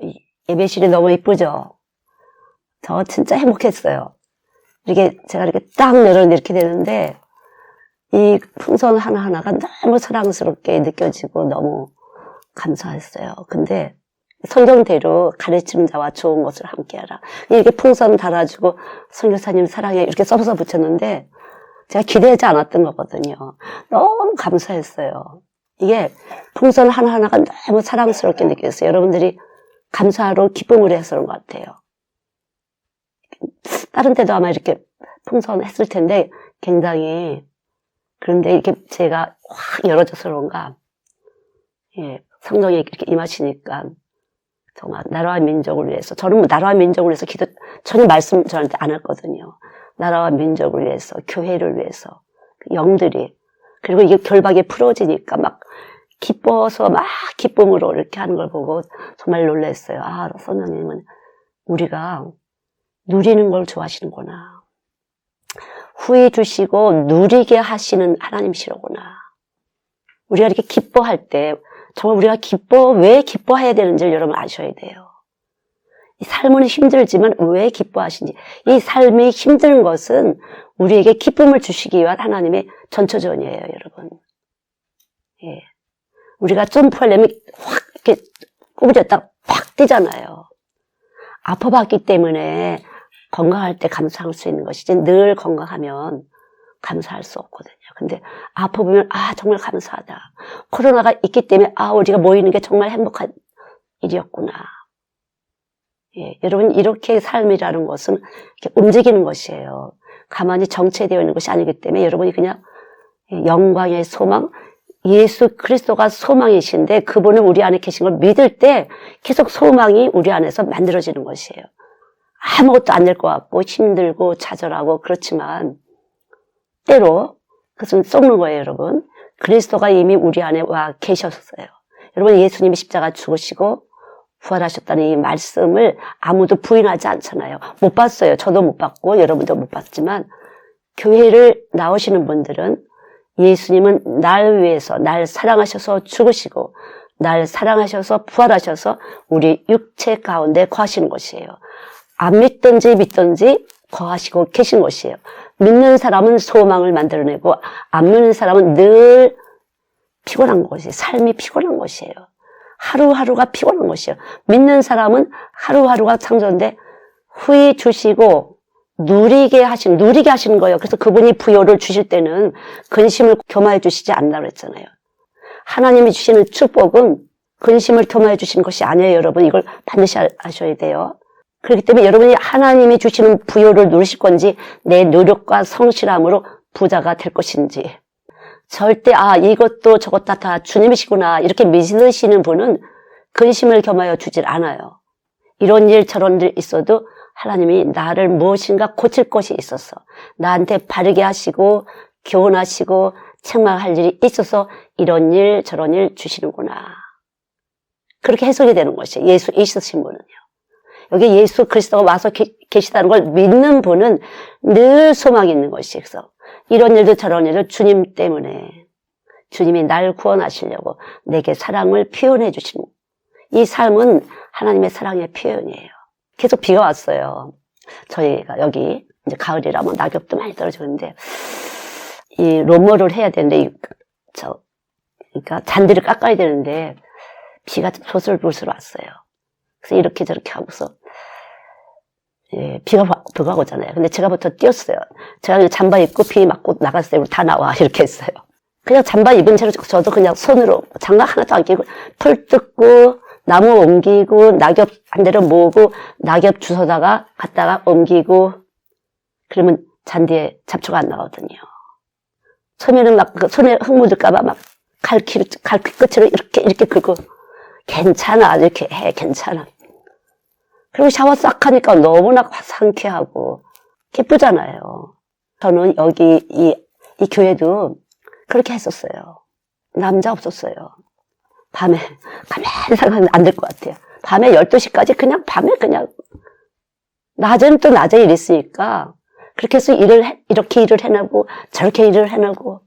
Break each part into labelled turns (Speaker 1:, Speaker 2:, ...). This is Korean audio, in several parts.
Speaker 1: 이 예배실이 너무 이쁘죠? 저 진짜 행복했어요. 제가 이렇게 딱 내려놓으면 이렇게 되는데, 이 풍선 하나하나가 너무 사랑스럽게 느껴지고 너무 감사했어요. 근데 성경대로 가르치는 자와 좋은 것을 함께하라. 이렇게 풍선 달아주고 선교사님 사랑해 이렇게 써서 붙였는데 제가 기대하지 않았던 거거든요. 너무 감사했어요. 이게 풍선 하나하나가 너무 사랑스럽게 느껴졌어요. 여러분들이 감사로 기쁨을 해서 그런 것 같아요. 다른 때도 아마 이렇게 풍선 했을 텐데 굉장히, 그런데 이렇게 제가 확 열어져서 그런가, 성령이 이렇게 임하시니까 정말 나라와 민족을 위해서, 저는 뭐 나라와 민족을 위해서 전혀 말씀 저한테 안 했거든요. 나라와 민족을 위해서, 교회를 위해서, 영들이, 그리고 이게 결박이 풀어지니까 막 기뻐서 막 기쁨으로 이렇게 하는 걸 보고 정말 놀랐어요. 아, 성령님은 우리가 누리는 걸 좋아하시는구나. 후회 주시고 누리게 하시는 하나님이시로구나. 우리가 이렇게 기뻐할 때 정말 우리가 왜 기뻐해야 되는지를 여러분 아셔야 돼요. 이 삶은 힘들지만 왜 기뻐하시는지. 이 삶이 힘든 것은 우리에게 기쁨을 주시기 위한 하나님의 전초전이에요, 여러분. 예. 우리가 점프하려면 확 이렇게 구부렸다가 확 뛰잖아요. 아파봤기 때문에 건강할 때 감사할 수 있는 것이지 늘 건강하면 감사할 수 없거든요. 근데 아파보면 정말 감사하다. 코로나가 있기 때문에 우리가 모이는 게 정말 행복한 일이었구나. 예, 여러분 이렇게 삶이라는 것은 이렇게 움직이는 것이에요. 가만히 정체되어 있는 것이 아니기 때문에 여러분이 그냥 영광의 소망, 예수 그리스도가 소망이신데 그분은 우리 안에 계신 걸 믿을 때 계속 소망이 우리 안에서 만들어지는 것이에요. 아무것도 안 될 것 같고 힘들고 좌절하고 그렇지만 때로 그것은 썩는 거예요, 여러분. 그리스도가 이미 우리 안에 와 계셨어요. 여러분 예수님이 십자가 죽으시고 부활하셨다는 이 말씀을 아무도 부인하지 않잖아요. 못 봤어요. 저도 못 봤고 여러분도 못 봤지만 교회를 나오시는 분들은 예수님은 날 위해서 날 사랑하셔서 죽으시고 날 사랑하셔서 부활하셔서 우리 육체 가운데 거하시는 것이에요. 안 믿든지 믿든지 거하시고 계신 것이에요. 믿는 사람은 소망을 만들어내고 안 믿는 사람은 늘 피곤한 것이에요. 삶이 피곤한 것이에요. 하루하루가 피곤한 것이에요. 믿는 사람은 하루하루가 창조인데 후히 주시고 누리게 하시는 거예요. 그래서 그분이 부여를 주실 때는 근심을 겸하여 주시지 않는다고 했잖아요. 하나님이 주시는 축복은 근심을 겸하여 주시는 것이 아니에요, 여러분. 이걸 반드시 아셔야 돼요. 그렇기 때문에 여러분이 하나님이 주시는 부여를 누리실 건지 내 노력과 성실함으로 부자가 될 것인지 절대 이것도 저것도 다 주님이시구나 이렇게 믿으시는 분은 근심을 겸하여 주질 않아요. 이런 일 저런 일 있어도 하나님이 나를 무엇인가 고칠 것이 있어서 나한테 바르게 하시고 교훈하시고 책망할 일이 있어서 이런 일 저런 일 주시는구나. 그렇게 해석이 되는 것이에요. 예수 있으신 분은요. 여기 예수 그리스도가 와서 계시다는 걸 믿는 분은 늘 소망이 있는 것이에요. 그래서 이런 일도 저런 일도 주님 때문에 주님이 날 구원하시려고 내게 사랑을 표현해 주시는 이 삶은 하나님의 사랑의 표현이에요. 계속 비가 왔어요. 저희가 여기 이제 가을이라면 낙엽도 많이 떨어지는데 이 롬머를 해야 되는데 그러니까 잔디를 깎아야 되는데 비가 조슬조슬 왔어요. 그래서 이렇게 저렇게 하고서 비가 오잖아요. 근데 제가 부터 뛰었어요. 제가 그냥 잠바 입고 비 맞고 나갔어요. 다 나와 이렇게 했어요. 그냥 잠바 입은 채로 저도 그냥 손으로 장갑 하나도 안 끼고 풀 뜯고 나무 옮기고 낙엽 한 대로 모으고 낙엽 주워다가 갖다가 옮기고 그러면 잔디에 잡초가 안 나거든요. 처음에는 막 손에 흙 묻을까봐 막 갈퀴 끝으로 이렇게 긁고 괜찮아 이렇게 해 괜찮아. 그리고 샤워 싹 하니까 너무나 상쾌하고 기쁘잖아요. 저는 여기 이 교회도 그렇게 했었어요. 남자 없었어요. 밤에 가만히 생각하면 안 될 것 같아요. 밤에 12시까지 그냥 밤에 그냥 낮에는 또 낮에 일 있으니까 그렇게 해서 이렇게 일을 해내고 저렇게 일을 해내고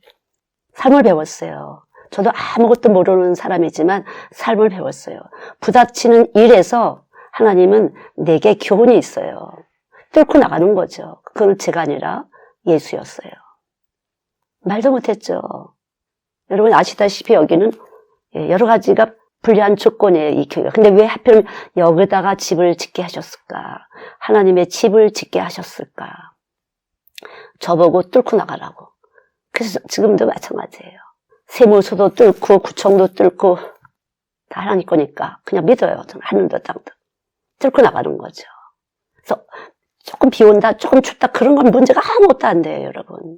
Speaker 1: 삶을 배웠어요. 저도 아무것도 모르는 사람이지만 삶을 배웠어요. 부닥치는 일에서 하나님은 내게 교훈이 있어요. 뚫고 나가는 거죠. 그건 제가 아니라 예수였어요. 말도 못했죠. 여러분 아시다시피 여기는 여러 가지가 불리한 조건이에요, 이 교회가. 근데 왜 하필 여기다가 집을 짓게 하셨을까? 하나님의 집을 짓게 하셨을까? 저보고 뚫고 나가라고. 그래서 지금도 마찬가지예요. 세무서도 뚫고 구청도 뚫고 다 하나님 거니까 그냥 믿어요. 하늘도 땅도. 뚫고 나가는 거죠. 그래서 조금 비 온다, 조금 춥다 그런 건 문제가 아무것도 안 돼요, 여러분.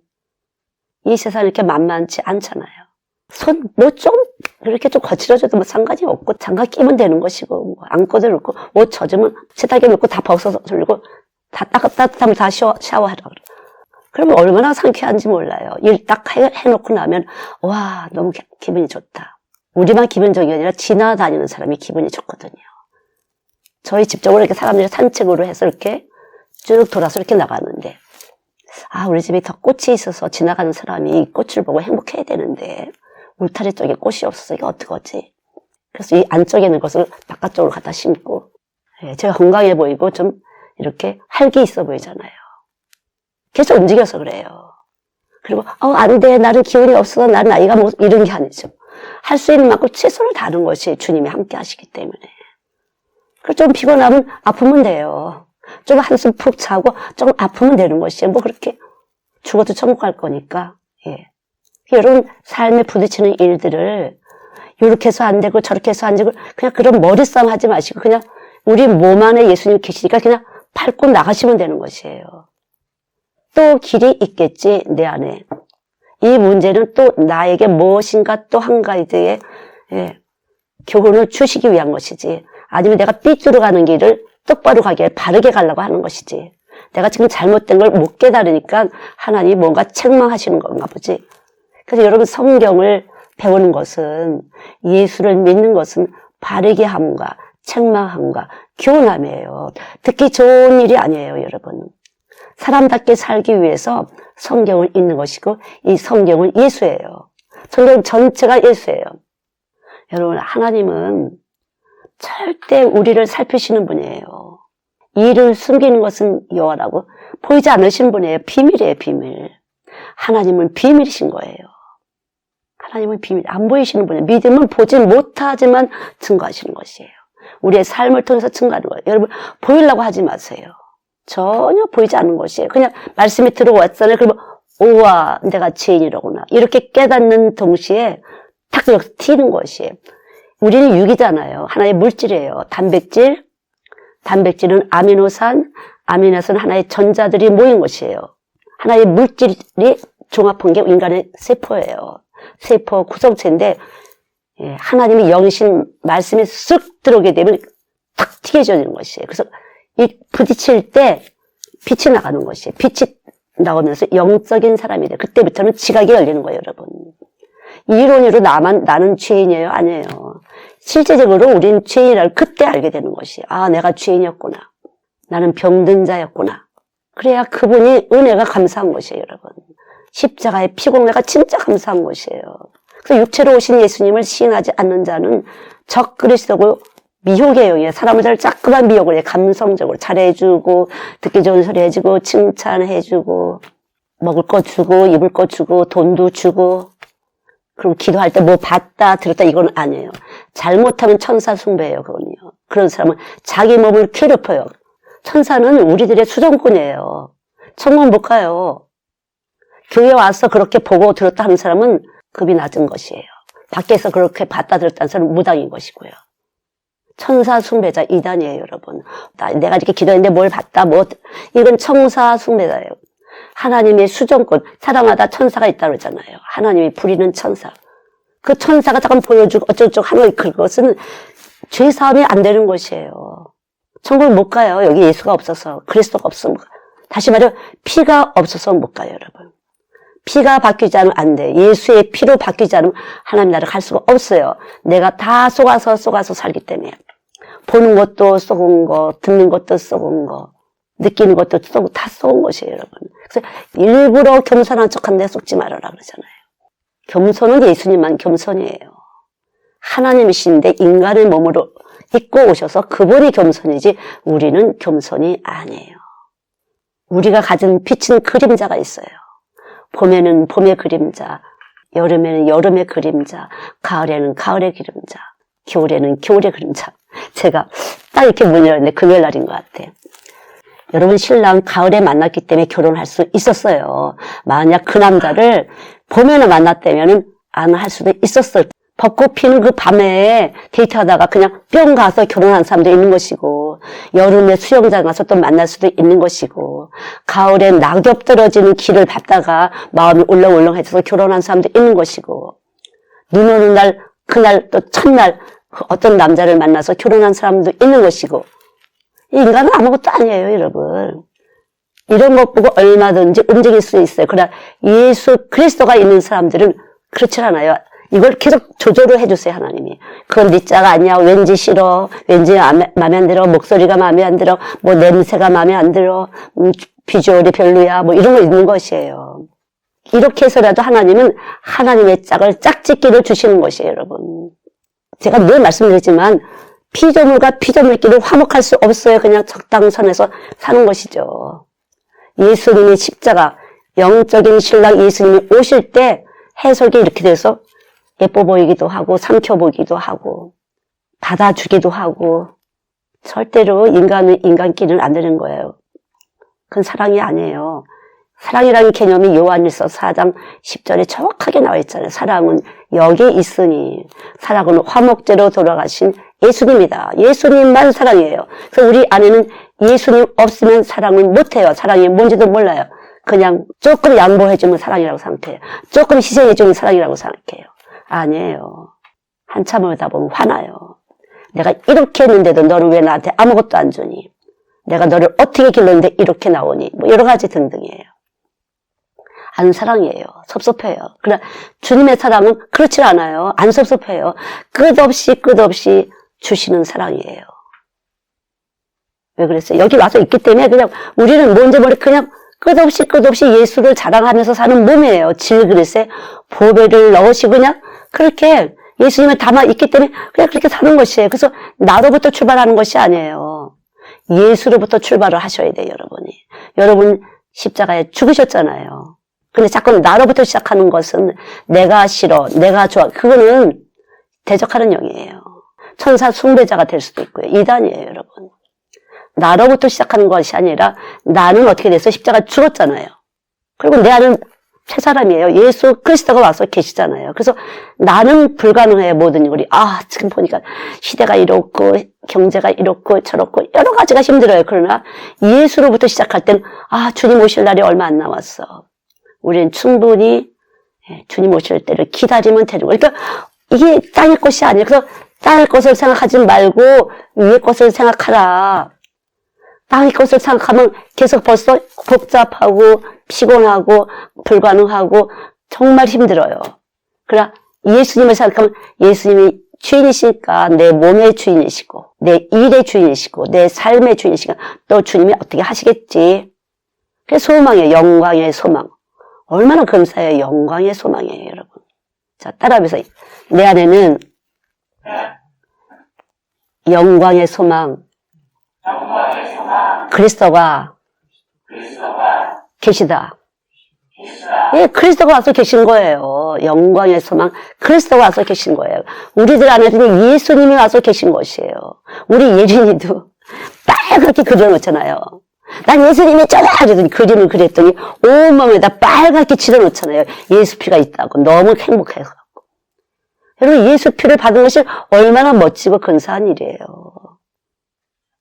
Speaker 1: 이 세상이 이렇게 만만치 않잖아요. 손 뭐 좀 이렇게 좀 거칠어져도 뭐 상관이 없고 장갑 끼면 되는 것이고 뭐 안고도 놓고 옷 젖으면 세탁기에 놓고 다 벗어서 돌리고 다 따뜻하면 다 샤워하라고. 그러면 얼마나 상쾌한지 몰라요. 일 딱 해놓고 나면 와 너무 기분이 좋다. 우리만 기분 좋은 게 아니라 지나다니는 사람이 기분이 좋거든요. 저희 집 쪽으로 이렇게 사람들이 산책으로 해서 이렇게 쭉 돌아서 이렇게 나가는데 아 우리 집에 더 꽃이 있어서 지나가는 사람이 이 꽃을 보고 행복해야 되는데 울타리 쪽에 꽃이 없어서 이게 어떡하지? 그래서 이 안쪽에 있는 것을 바깥쪽으로 갖다 심고 제가 건강해 보이고 좀 이렇게 활기 있어 보이잖아요. 계속 움직여서 그래요. 그리고 안 돼. 나는 기운이 없어. 나는 나이가 뭐 이런 게 아니죠. 할 수 있는 만큼 최선을 다하는 것이 주님이 함께 하시기 때문에. 그리고 좀 피곤하면 아프면 돼요. 좀 한숨 푹 자고 좀 아프면 되는 것이에요. 뭐 그렇게 죽어도 천국 갈 거니까. 예. 여러분 삶에 부딪히는 일들을 이렇게 해서 안 되고 저렇게 해서 안 되고 그냥 그런 머리싸움 하지 마시고 그냥 우리 몸 안에 예수님 계시니까 그냥 밟고 나가시면 되는 것이에요. 또 길이 있겠지 내 안에. 이 문제는 또 나에게 무엇인가 또 한 가지의 교훈을 주시기 위한 것이지 아니면 내가 삐뚤어가는 길을 똑바로 가게 바르게 가려고 하는 것이지 내가 지금 잘못된 걸 못 깨달으니까 하나님이 뭔가 책망하시는 건가 보지. 그래서 여러분 성경을 배우는 것은 예수를 믿는 것은 바르게 함과 책망함과 교훈함이에요. 듣기 좋은 일이 아니에요, 여러분. 사람답게 살기 위해서 성경을 읽는 것이고 이 성경은 예수예요. 성경 전체가 예수예요. 여러분 하나님은 절대 우리를 살피시는 분이에요. 일을 숨기는 것은 여호와라고 보이지 않으신 분이에요. 비밀이에요, 비밀. 하나님은 비밀이신 거예요. 하나님은 비밀, 안 보이시는 분이에요. 믿음은 보지 못하지만 증거하시는 것이에요. 우리의 삶을 통해서 증거하는 거예요. 여러분 보이려고 하지 마세요. 전혀 보이지 않는 것이에요. 그냥 말씀이 들어왔잖아요. 그러면 우와 내가 죄인이로구나 이렇게 깨닫는 동시에 탁 튀는 것이에요. 우리는 육이잖아요. 하나의 물질이에요. 단백질은 아미노산, 아미노산은 하나의 전자들이 모인 것이에요. 하나의 물질이 종합한 게 인간의 세포예요. 세포 구성체인데 하나님의 영신 말씀이 쓱 들어오게 되면 탁 튀겨지는 것이에요. 그래서 이 부딪힐 때 빛이 나가는 것이에요. 빛이 나오면서 영적인 사람이 돼요. 그때부터는 지각이 열리는 거예요, 여러분. 이론으로 나는 죄인이에요? 아니에요. 실제적으로 우린 죄인이라고 그때 알게 되는 것이에요. 아, 내가 죄인이었구나. 나는 병든 자였구나. 그래야 그분이 은혜가 감사한 것이에요, 여러분. 십자가의 피공내가 진짜 감사한 것이에요. 그래서 육체로 오신 예수님을 시인하지 않는 자는 적그리스도고 미혹이에요. 사람을 자꾸만 미혹을 해. 감성적으로 잘해주고 듣기 좋은 소리 해주고 칭찬해주고 먹을 거 주고 입을 거 주고 돈도 주고 그리고 기도할 때 뭐 봤다 들었다 이건 아니에요. 잘못하면 천사 숭배예요. 그건요. 그런 사람은 자기 몸을 괴롭혀요. 천사는 우리들의 수정꾼이에요. 천국 못 가요. 교회 와서 그렇게 보고 들었다 하는 사람은 급이 낮은 것이에요. 밖에서 그렇게 봤다 들었다는 사람은 무당인 것이고요. 천사 숭배자 이단이에요, 여러분. 내가 이렇게 기도했는데 뭘 봤다, 이건 천사 숭배자예요. 하나님의 수정권, 사랑하다 천사가 있다고 그러잖아요. 하나님이 부리는 천사. 그 천사가 잠깐 보여주고 어쩌고저쩌고 하는 그것은 죄사함이 안 되는 것이에요. 천국을 못 가요. 여기 예수가 없어서. 그리스도가 없으면. 다시 말해 피가 없어서 못 가요, 여러분. 피가 바뀌지 않으면 안 돼. 예수의 피로 바뀌지 않으면 하나님 나라를 갈 수가 없어요. 내가 다 속아서 살기 때문에. 보는 것도 썩은 거, 듣는 것도 썩은 거, 느끼는 것도 다 썩은 것이에요, 여러분. 그래서 일부러 겸손한 척한데 속지 말아라 그러잖아요. 겸손은 예수님만 겸손이에요. 하나님이신데 인간의 몸으로 입고 오셔서 그분이 겸손이지 우리는 겸손이 아니에요. 우리가 가진 빛은 그림자가 있어요. 봄에는 봄의 그림자, 여름에는 여름의 그림자, 가을에는 가을의 그림자, 겨울에는 겨울의 그림자. 제가 딱 이렇게 문을 열었는데 금요일 날인 것 같아요. 여러분 신랑 가을에 만났기 때문에 결혼할 수 있었어요. 만약 그 남자를 봄에는 만났다면 안 할 수도 있었어요. 벚꽃 피는 그 밤에 데이트하다가 그냥 뿅 가서 결혼한 사람도 있는 것이고, 여름에 수영장 가서 또 만날 수도 있는 것이고, 가을엔 낙엽 떨어지는 길을 봤다가 마음이 울렁울렁해져서 결혼한 사람도 있는 것이고, 눈 오는 날 그날 또 첫날 어떤 남자를 만나서 결혼한 사람도 있는 것이고, 인간은 아무것도 아니에요, 여러분. 이런 것 보고 얼마든지 움직일 수 있어요. 그러나 예수 그리스도가 있는 사람들은 그렇지 않아요. 이걸 계속 조절을 해주세요, 하나님이. 그건 네 자가 아니야. 왠지 싫어. 왠지 마음에 안 들어. 목소리가 마음에 안 들어. 뭐 냄새가 마음에 안 들어. 비주얼이 별로야. 뭐 이런 거 있는 것이에요. 이렇게 해서라도 하나님은 하나님의 짝을 짝짓기를 주시는 것이에요, 여러분. 제가 늘 말씀드리지만 피조물과 피조물끼리 화목할 수 없어요. 그냥 적당선에서 사는 것이죠. 예수님의 십자가, 영적인 신랑 예수님이 오실 때 해석이 이렇게 돼서 예뻐 보이기도 하고 삼켜보기도 하고 받아주기도 하고, 절대로 인간은 인간끼리는 안 되는 거예요. 그건 사랑이 아니에요. 사랑이라는 개념이 요한일서 4장 10절에 정확하게 나와 있잖아요. 사랑은 여기 있으니, 사랑은 화목제로 돌아가신 예수님이다. 예수님만 사랑이에요. 그래서 우리 안에는 예수님 없으면 사랑을 못해요. 사랑이 뭔지도 몰라요. 그냥 조금 양보해주면 사랑이라고 생각해요. 조금 희생해주면 사랑이라고 생각해요. 아니에요. 한참 오다 보면 화나요. 내가 이렇게 했는데도 너를 왜 나한테 아무것도 안 주니? 내가 너를 어떻게 길렀는데 이렇게 나오니? 뭐 여러 가지 등등이에요. 안 사랑이에요. 섭섭해요. 그러나 주님의 사랑은 그렇지 않아요. 안 섭섭해요. 끝없이 주시는 사랑이에요. 왜 그랬어요? 여기 와서 있기 때문에 그냥 우리는 뭔지 모르게 그냥 끝없이 예수를 자랑하면서 사는 몸이에요. 질그릇에 보배를 넣으시고 그냥 그렇게 예수님을 담아 있기 때문에 그냥 그렇게 사는 것이에요. 그래서 나로부터 출발하는 것이 아니에요. 예수로부터 출발을 하셔야 돼요, 여러분이. 여러분 십자가에 죽으셨잖아요. 근데 자꾸 나로부터 시작하는 것은 내가 싫어, 내가 좋아. 그거는 대적하는 영이에요. 천사 숭배자가 될 수도 있고요. 이단이에요, 여러분. 나로부터 시작하는 것이 아니라 나는 어떻게 돼서 십자가 죽었잖아요. 그리고 내 안은 새 사람이에요. 예수 그리스도가 와서 계시잖아요. 그래서 나는 불가능해요, 모든 일이. 지금 보니까 시대가 이렇고 경제가 이렇고 저렇고 여러 가지가 힘들어요. 그러나 예수로부터 시작할 땐 주님 오실 날이 얼마 안 남았어. 우리는 충분히 주님 오실 때를 기다리면 되는 거예요. 그러니까 이게 땅의 것이 아니에요. 그래서 땅의 것을 생각하지 말고 위의 것을 생각하라. 땅의 것을 생각하면 계속 벌써 복잡하고 피곤하고 불가능하고 정말 힘들어요. 그러나 예수님을 생각하면 예수님이 주인이시니까 내 몸의 주인이시고 내 일의 주인이시고 내 삶의 주인이시니까 또 주님이 어떻게 하시겠지. 그게 소망이에요. 영광의 소망. 얼마나 감사해요. 영광의 소망이에요, 여러분. 자, 따라하면서 내 안에는 영광의 소망, 그리스도가 계시다. 예, 그리스도가 와서 계신 거예요. 영광의 소망, 그리스도가 와서 계신 거예요. 우리들 안에는 예수님이 와서 계신 것이에요. 우리 예린이도 빨갛게 그려놓잖아요. 난 예수님이 쩌라! 하더니 그림을 그렸더니 온몸에다 빨갛게 칠해놓잖아요. 예수 피가 있다고. 너무 행복해서. 여러분, 예수 피를 받은 것이 얼마나 멋지고 근사한 일이에요.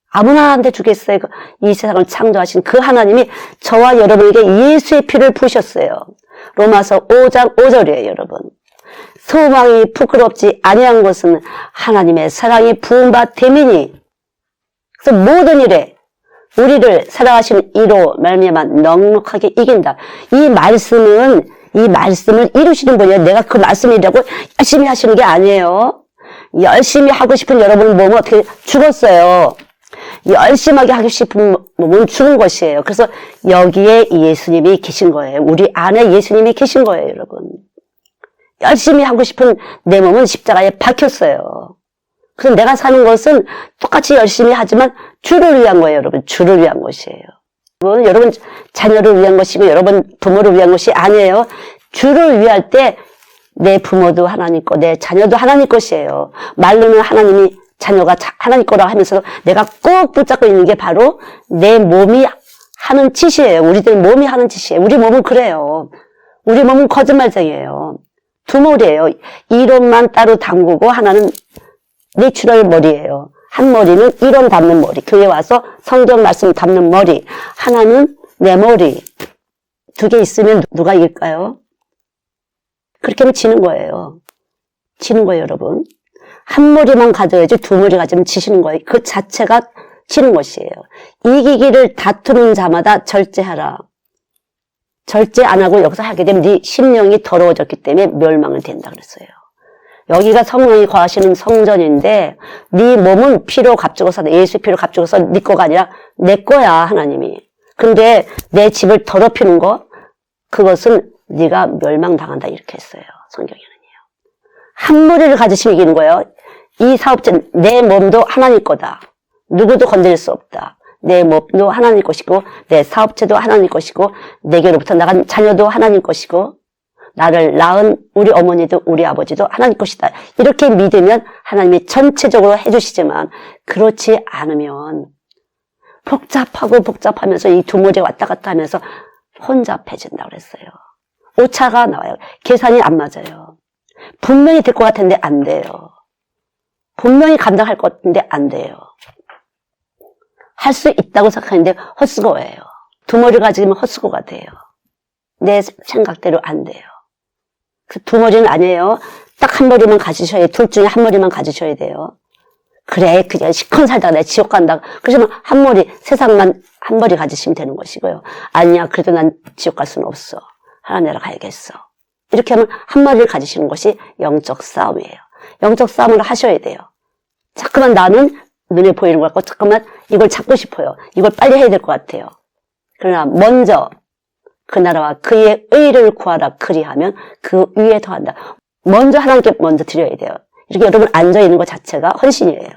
Speaker 1: 아무나 한테 주겠어요. 이 세상을 창조하신 그 하나님이 저와 여러분에게 예수의 피를 부으셨어요. 로마서 5장 5절이에요, 여러분. 소망이 부끄럽지 아니한 것은 하나님의 사랑이 부은 바 됨이니. 그래서 모든 일에 우리를 사랑하시는 이로 말미암아 넉넉하게 이긴다. 이 말씀을 이루시는 분이에요. 내가 그 말씀이라고 열심히 하시는 게 아니에요. 열심히 하고 싶은 여러분 몸은 어떻게 죽었어요. 열심하게 하고 싶은 몸은 죽은 것이에요. 그래서 여기에 예수님이 계신 거예요. 우리 안에 예수님이 계신 거예요, 여러분. 열심히 하고 싶은 내 몸은 십자가에 박혔어요. 그래서 내가 사는 것은 똑같이 열심히 하지만 주를 위한 거예요, 여러분. 주를 위한 것이에요. 여러분 자녀를 위한 것이고 여러분 부모를 위한 것이 아니에요. 주를 위할 때 내 부모도 하나님 거, 내 자녀도 하나님 것이에요. 말로는 하나님이 자녀가 하나님 거라고 하면서 내가 꼭 붙잡고 있는 게 바로 내 몸이 하는 짓이에요. 우리들 몸이 하는 짓이에요. 우리 몸은 그래요. 우리 몸은 거짓말쟁이에요. 두 머리예요. 이론만 따로 담그고 하나는 내추럴 머리예요. 한 머리는 이론 담는 머리, 교회 와서 성경 말씀 담는 머리, 하나는 내 머리. 두 개 있으면 누가 이길까요? 그렇게 하면 지는 거예요. 지는 거예요, 여러분. 한 머리만 가져야지 두 머리 가지면 지시는 거예요. 그 자체가 지는 것이에요. 이기기를 다투는 자마다 절제하라. 절제 안 하고 여기서 하게 되면 네 심령이 더러워졌기 때문에 멸망을 된다 그랬어요. 여기가 성령이 거하시는 성전인데 네 몸은 피로 값주고서 예수의 피로 값주고서 네 거가 아니라 내 거야 하나님이. 근데 내 집을 더럽히는 거 그것은 네가 멸망당한다 이렇게 했어요. 성경에는요. 한 머리를 가지시면 이기는 거예요. 이 사업자 내 몸도 하나님 거다. 누구도 건드릴 수 없다. 내 몸도 하나님 것이고 내 사업체도 하나님 것이고 내게로부터 나간 자녀도 하나님 것이고 나를 낳은 우리 어머니도 우리 아버지도 하나님 것이다. 이렇게 믿으면 하나님이 전체적으로 해주시지만 그렇지 않으면 복잡하면서 이 두 머리가 왔다 갔다 하면서 혼잡해진다고 그랬어요. 오차가 나와요. 계산이 안 맞아요. 분명히 될 것 같은데 안 돼요. 분명히 감당할 것 같은데 안 돼요. 할 수 있다고 생각하는데 헛수고예요. 두 머리 가지면 헛수고가 돼요. 내 생각대로 안 돼요. 그 두 머리는 아니에요. 딱 한 머리만 가지셔야 돼요. 둘 중에 한 머리만 가지셔야 돼요. 그래, 그냥 시커먼 살다가 내가 지옥 간다. 그러시면 한 머리, 세상만 한 머리 가지시면 되는 것이고요. 아니야, 그래도 난 지옥 갈 수는 없어. 하나님 나라 가야겠어. 이렇게 하면 한 머리를 가지시는 것이 영적 싸움이에요. 영적 싸움을 하셔야 돼요. 자꾸만 나는 눈에 보이는 것 같고 잠깐만 이걸 잡고 싶어요. 이걸 빨리 해야 될 것 같아요. 그러나 먼저 그 나라와 그의 의를 구하라 그리하면 그 위에 더한다. 먼저 하나님께 먼저 드려야 돼요. 이렇게 여러분 앉아있는 것 자체가 헌신이에요.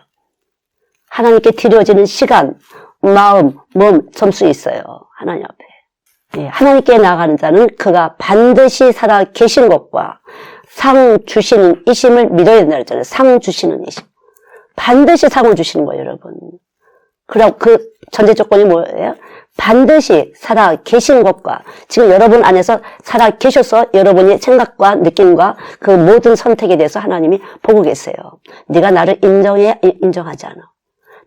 Speaker 1: 하나님께 드려지는 시간, 마음, 몸, 점수 있어요. 하나님 앞에. 예, 하나님께 나아가는 자는 그가 반드시 살아 계신 것과 상 주시는 이심을 믿어야 된다 그랬잖아요. 상 주시는 이심. 반드시 상을 주시는 거예요, 여러분. 그럼 그 전제 조건이 뭐예요? 반드시 살아 계신 것과 지금 여러분 안에서 살아 계셔서 여러분의 생각과 느낌과 그 모든 선택에 대해서 하나님이 보고 계세요. 네가 나를 인정해? 인정하지 않아.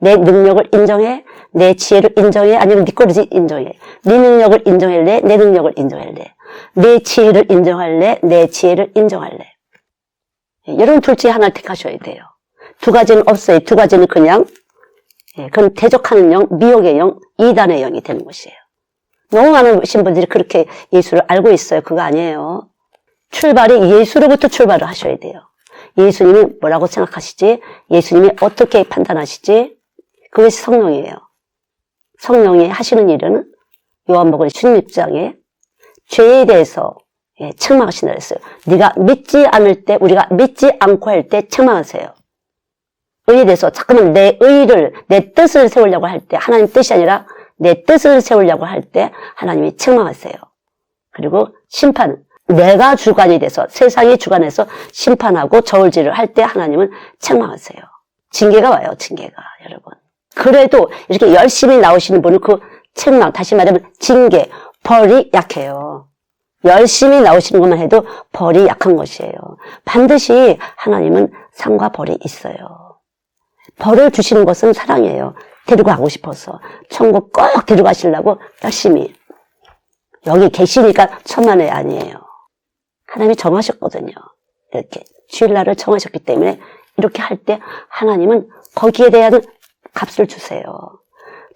Speaker 1: 내 능력을 인정해? 내 지혜를 인정해? 아니면 네 거를 인정해? 네 능력을 인정할래? 내 능력을 인정할래? 내 지혜를 인정할래? 내 지혜를 인정할래? 여러분 둘 중에 하나를 택하셔야 돼요. 두 가지는 없어요. 두 가지는 그냥 그건 대적하는 영, 미혹의 영, 이단의 영이 되는 것이에요. 너무 많은 신분들이 그렇게 예수를 알고 있어요. 그거 아니에요. 출발이 예수로부터 출발을 하셔야 돼요. 예수님이 뭐라고 생각하시지? 예수님이 어떻게 판단하시지? 그것이 성령이에요. 성령이 하시는 일은 요한복음 16장에 죄에 대해서 책망하신다 그랬어요. 네가 믿지 않을 때, 우리가 믿지 않고 할 때 책망하세요. 의에 대해서 자꾸만 내 의를, 내 뜻을 세우려고 할 때, 하나님 뜻이 아니라 내 뜻을 세우려고 할 때 하나님이 책망하세요. 그리고 심판, 내가 주관이 돼서 세상이 주관해서 심판하고 저울질을 할 때 하나님은 책망하세요. 징계가 와요, 징계가 여러분. 그래도 이렇게 열심히 나오시는 분은 그 책망, 다시 말하면 징계, 벌이 약해요. 열심히 나오시는 것만 해도 벌이 약한 것이에요. 반드시 하나님은 상과 벌이 있어요. 벌을 주시는 것은 사랑이에요. 데리고 가고 싶어서. 천국 꼭 데려가시려고 열심히. 여기 계시니까 천만의 아니에요. 하나님이 정하셨거든요. 이렇게 주일날을 정하셨기 때문에 이렇게 할 때 하나님은 거기에 대한 값을 주세요.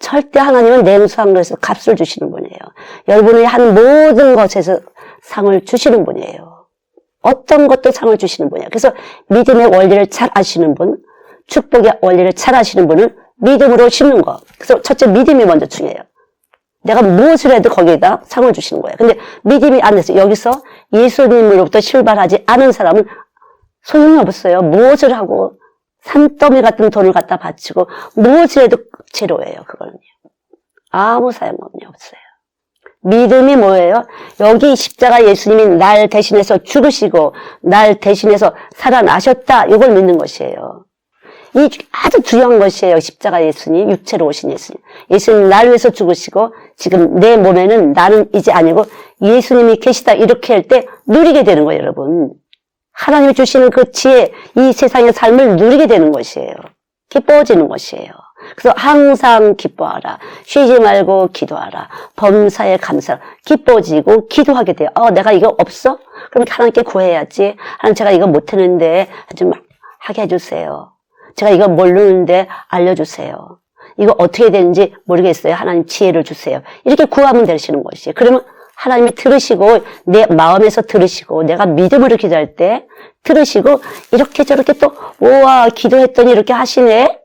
Speaker 1: 절대 하나님은 냉수한 것에서 값을 주시는 분이에요. 여러분이 한 모든 것에서 상을 주시는 분이에요. 어떤 것도 상을 주시는 분이에요. 그래서 믿음의 원리를 잘 아시는 분, 축복의 원리를 잘 아시는 분은 믿음으로 심는 거. 그래서 첫째 믿음이 먼저 중요해요. 내가 무엇을 해도 거기에다 상을 주시는 거예요. 근데 믿음이 안 돼서 여기서 예수님으로부터 출발하지 않은 사람은 소용이 없어요. 무엇을 하고 산더미 같은 돈을 갖다 바치고 무엇을 해도 제로예요. 그거는요. 아무 소용이 없어요. 믿음이 뭐예요? 여기 십자가 예수님이 날 대신해서 죽으시고 날 대신해서 살아나셨다. 이걸 믿는 것이에요. 이 아주 중요한 것이에요. 십자가 예수님, 육체로 오신 예수님. 예수님 날 위해서 죽으시고 지금 내 몸에는 나는 이제 아니고 예수님이 계시다. 이렇게 할 때 누리게 되는 거예요, 여러분. 하나님이 주시는 그 지혜, 이 세상의 삶을 누리게 되는 것이에요. 기뻐지는 것이에요. 그래서 항상 기뻐하라. 쉬지 말고 기도하라. 범사에 감사하라. 기뻐지고 기도하게 돼요. 내가 이거 없어? 그럼 하나님께 구해야지. 하나님 제가 이거 못했는데 좀 하게 해주세요. 제가 이거 모르는데 알려주세요. 이거 어떻게 되는지 모르겠어요. 하나님 지혜를 주세요. 이렇게 구하면 되시는 것이에요. 그러면 하나님이 들으시고 내 마음에서 들으시고 내가 믿음으로 기도할 때 들으시고 이렇게 저렇게 또 우와 기도했더니 이렇게 하시네.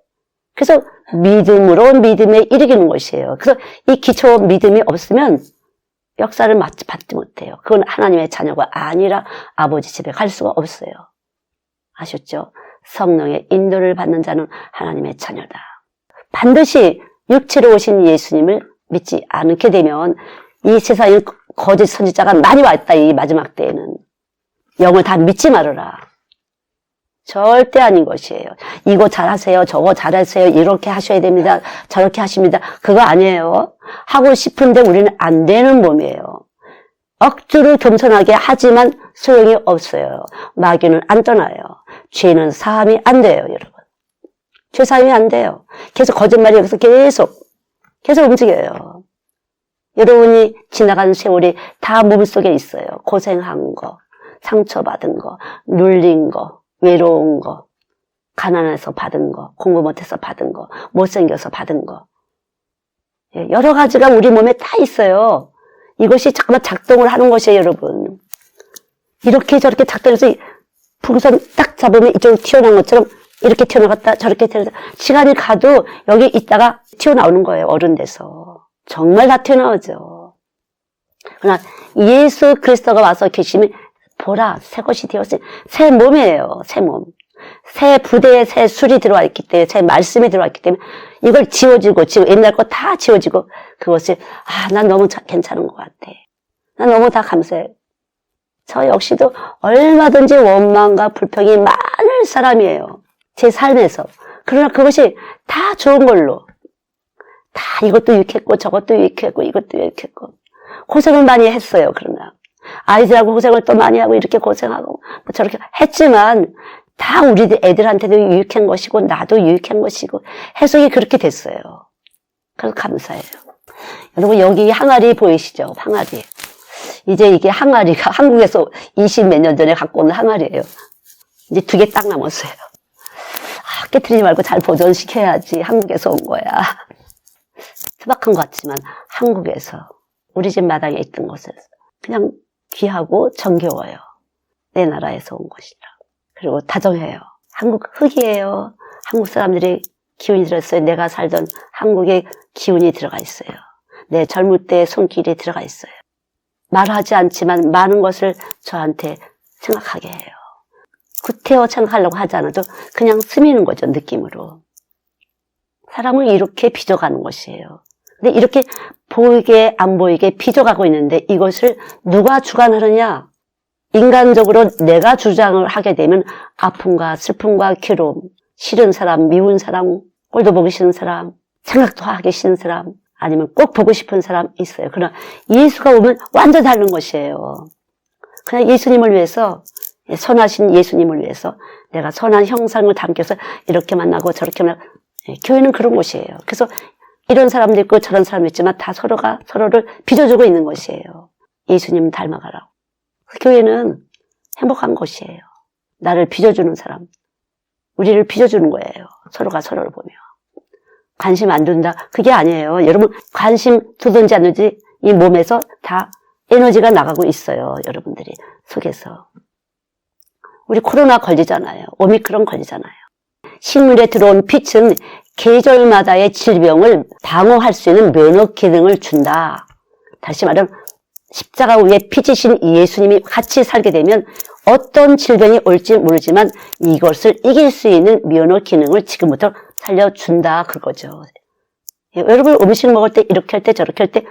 Speaker 1: 그래서 믿음으로 믿음에 이르기는 것이에요. 그래서 이 기초 믿음이 없으면 역사를 받지 못해요. 그건 하나님의 자녀가 아니라 아버지 집에 갈 수가 없어요. 아셨죠? 성령의 인도를 받는 자는 하나님의 자녀다. 반드시 육체로 오신 예수님을 믿지 않게 되면 이 세상에 거짓 선지자가 많이 왔다. 이 마지막 때에는 영을 다 믿지 말아라. 절대 아닌 것이에요. 이거 잘하세요. 저거 잘하세요. 이렇게 하셔야 됩니다. 저렇게 하십니다. 그거 아니에요. 하고 싶은데 우리는 안 되는 몸이에요. 억지로 겸손하게 하지만 소용이 없어요. 마귀는 안 떠나요. 죄는 사함이 안 돼요, 여러분. 죄 사함이 안 돼요. 계속 거짓말이 여기서 계속 움직여요. 여러분이 지나간 세월이 다 몸속에 있어요. 고생한 거, 상처받은 거, 눌린 거, 외로운 거, 가난해서 받은 거, 공부 못해서 받은 거, 못생겨서 받은 거. 여러 가지가 우리 몸에 다 있어요. 이것이 잠깐만 작동을 하는 것이에요, 여러분. 이렇게 저렇게 작동해서 풍선 딱 잡으면 이쪽으로 튀어나온 것처럼 이렇게 튀어나갔다 저렇게 튀어나갔다 시간이 가도 여기 있다가 튀어나오는 거예요, 어른 돼서. 정말 다 튀어나오죠. 그러나 예수 그리스도가 와서 계시면 보라, 새 것이 되었으니 새 몸이에요, 새 몸. 새 부대에 새 술이 들어와 있기 때문에, 새 말씀이 들어와 있기 때문에 이걸 지워지고 옛날 거 다 지워지고 그것을 난 너무 괜찮은 것 같아. 난 너무 다 감사해. 저 역시도 얼마든지 원망과 불평이 많을 사람이에요. 제 삶에서. 그러나 그것이 다 좋은 걸로. 다 이것도 유익했고 저것도 유익했고 이것도 유익했고 고생을 많이 했어요. 그러나 아이들하고 고생을 또 많이 하고 이렇게 고생하고 저렇게 했지만 다 우리 애들한테도 유익한 것이고 나도 유익한 것이고 해석이 그렇게 됐어요. 그래서 감사해요. 여러분 여기 항아리 보이시죠? 항아리. 이제 이게 항아리가 한국에서 20몇 년 전에 갖고 온 항아리예요. 이제 2개 딱 남았어요. 깨트리지 말고 잘 보존시켜야지. 한국에서 온 거야. 투박한 것 같지만 한국에서 우리 집 마당에 있던 것을 그냥 귀하고 정겨워요. 내 나라에서 온 것이라. 그리고 다정해요. 한국 흙이에요. 한국 사람들이 기운이 들었어요. 내가 살던 한국에 기운이 들어가 있어요. 내 젊을 때의 손길이 들어가 있어요. 말하지 않지만 많은 것을 저한테 생각하게 해요. 구태여 생각하려고 하지 않아도 그냥 스미는 거죠, 느낌으로. 사람을 이렇게 빚어가는 것이에요. 근데 이렇게 보이게 안 보이게 빚어가고 있는데 이것을 누가 주관하느냐? 인간적으로 내가 주장을 하게 되면 아픔과 슬픔과 괴로움, 싫은 사람, 미운 사람, 꼴도 보기 싫은 사람, 생각도 하기 싫은 사람, 아니면 꼭 보고 싶은 사람 있어요. 그러나 예수가 오면 완전 다른 것이에요. 그냥 예수님을 위해서, 선하신 예수님을 위해서 내가 선한 형상을 담겨서 이렇게 만나고 저렇게 만나고, 교회는 그런 곳이에요. 그래서 이런 사람도 있고 저런 사람도 있지만 다 서로가 서로를 빚어주고 있는 것이에요. 예수님 닮아가라고. 교회는 행복한 곳이에요. 나를 빚어주는 사람, 우리를 빚어주는 거예요. 서로가 서로를 보며. 관심 안 둔다. 그게 아니에요. 여러분 관심 두든지 안 두든지 이 몸에서 다 에너지가 나가고 있어요. 여러분들이 속에서. 우리 코로나 걸리잖아요. 오미크론 걸리잖아요. 식물에 들어온 빛은 계절마다의 질병을 방어할 수 있는 면역 기능을 준다. 다시 말하면 십자가 위에 피지신 예수님이 같이 살게 되면 어떤 질병이 올지 모르지만 이것을 이길 수 있는 면역 기능을 지금부터 살려준다 그거죠. 여러분 음식 먹을 때 이렇게 할 때 저렇게 할 때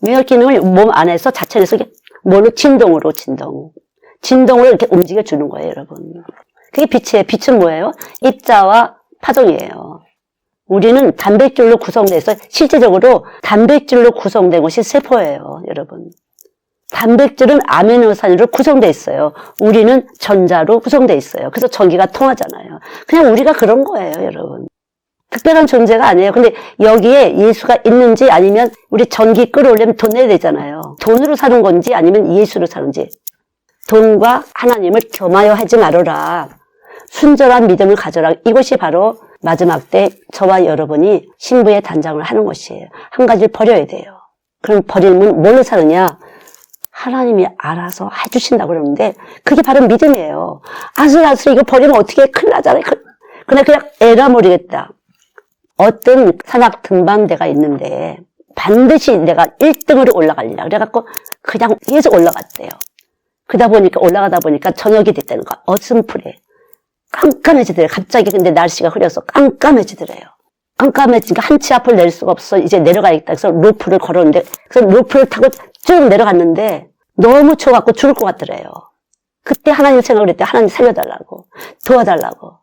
Speaker 1: 면역 기능을 몸 안에서 자체에서 뭘로 진동으로 진동으로 이렇게 움직여 주는 거예요, 여러분. 그게 빛이에요. 빛은 뭐예요? 입자와 파동이에요. 우리는 단백질로 구성돼서 실제적으로 단백질로 구성된 것이 세포예요, 여러분. 단백질은 아미노산으로 구성돼 있어요. 우리는 전자로 구성돼 있어요. 그래서 전기가 통하잖아요. 그냥 우리가 그런 거예요, 여러분. 특별한 존재가 아니에요. 근데 여기에 예수가 있는지 아니면 우리 전기 끌어올리면 돈 내야 되잖아요. 돈으로 사는 건지 아니면 예수로 사는지. 돈과 하나님을 겸하여 하지 말아라. 순전한 믿음을 가져라. 이것이 바로 마지막 때 저와 여러분이 신부의 단장을 하는 것이에요. 한 가지를 버려야 돼요. 그럼 버리면 뭘로 사느냐? 하나님이 알아서 해주신다고 그러는데 그게 바로 믿음이에요. 아슬아슬 이거 버리면 어떻게 큰일 나잖아요. 그냥 에라 모르겠다. 어떤 산악 등반대가 있는데 반드시 내가 1등으로 올라가리라. 그래갖고 그냥 계속 올라갔대요. 올라가다 보니까 저녁이 됐다는 거야. 어슴풀에. 깜깜해지더래요. 갑자기 근데 날씨가 흐려서 깜깜해지더래요. 깜깜해지니까 한 치 앞을 낼 수가 없어. 이제 내려가야겠다. 그래서 로프를 걸었는데, 그래서 로프를 타고 쭉 내려갔는데, 너무 추워갖고 죽을 것 같더래요. 그때 하나님 생각을 했대. 하나님 살려달라고. 도와달라고.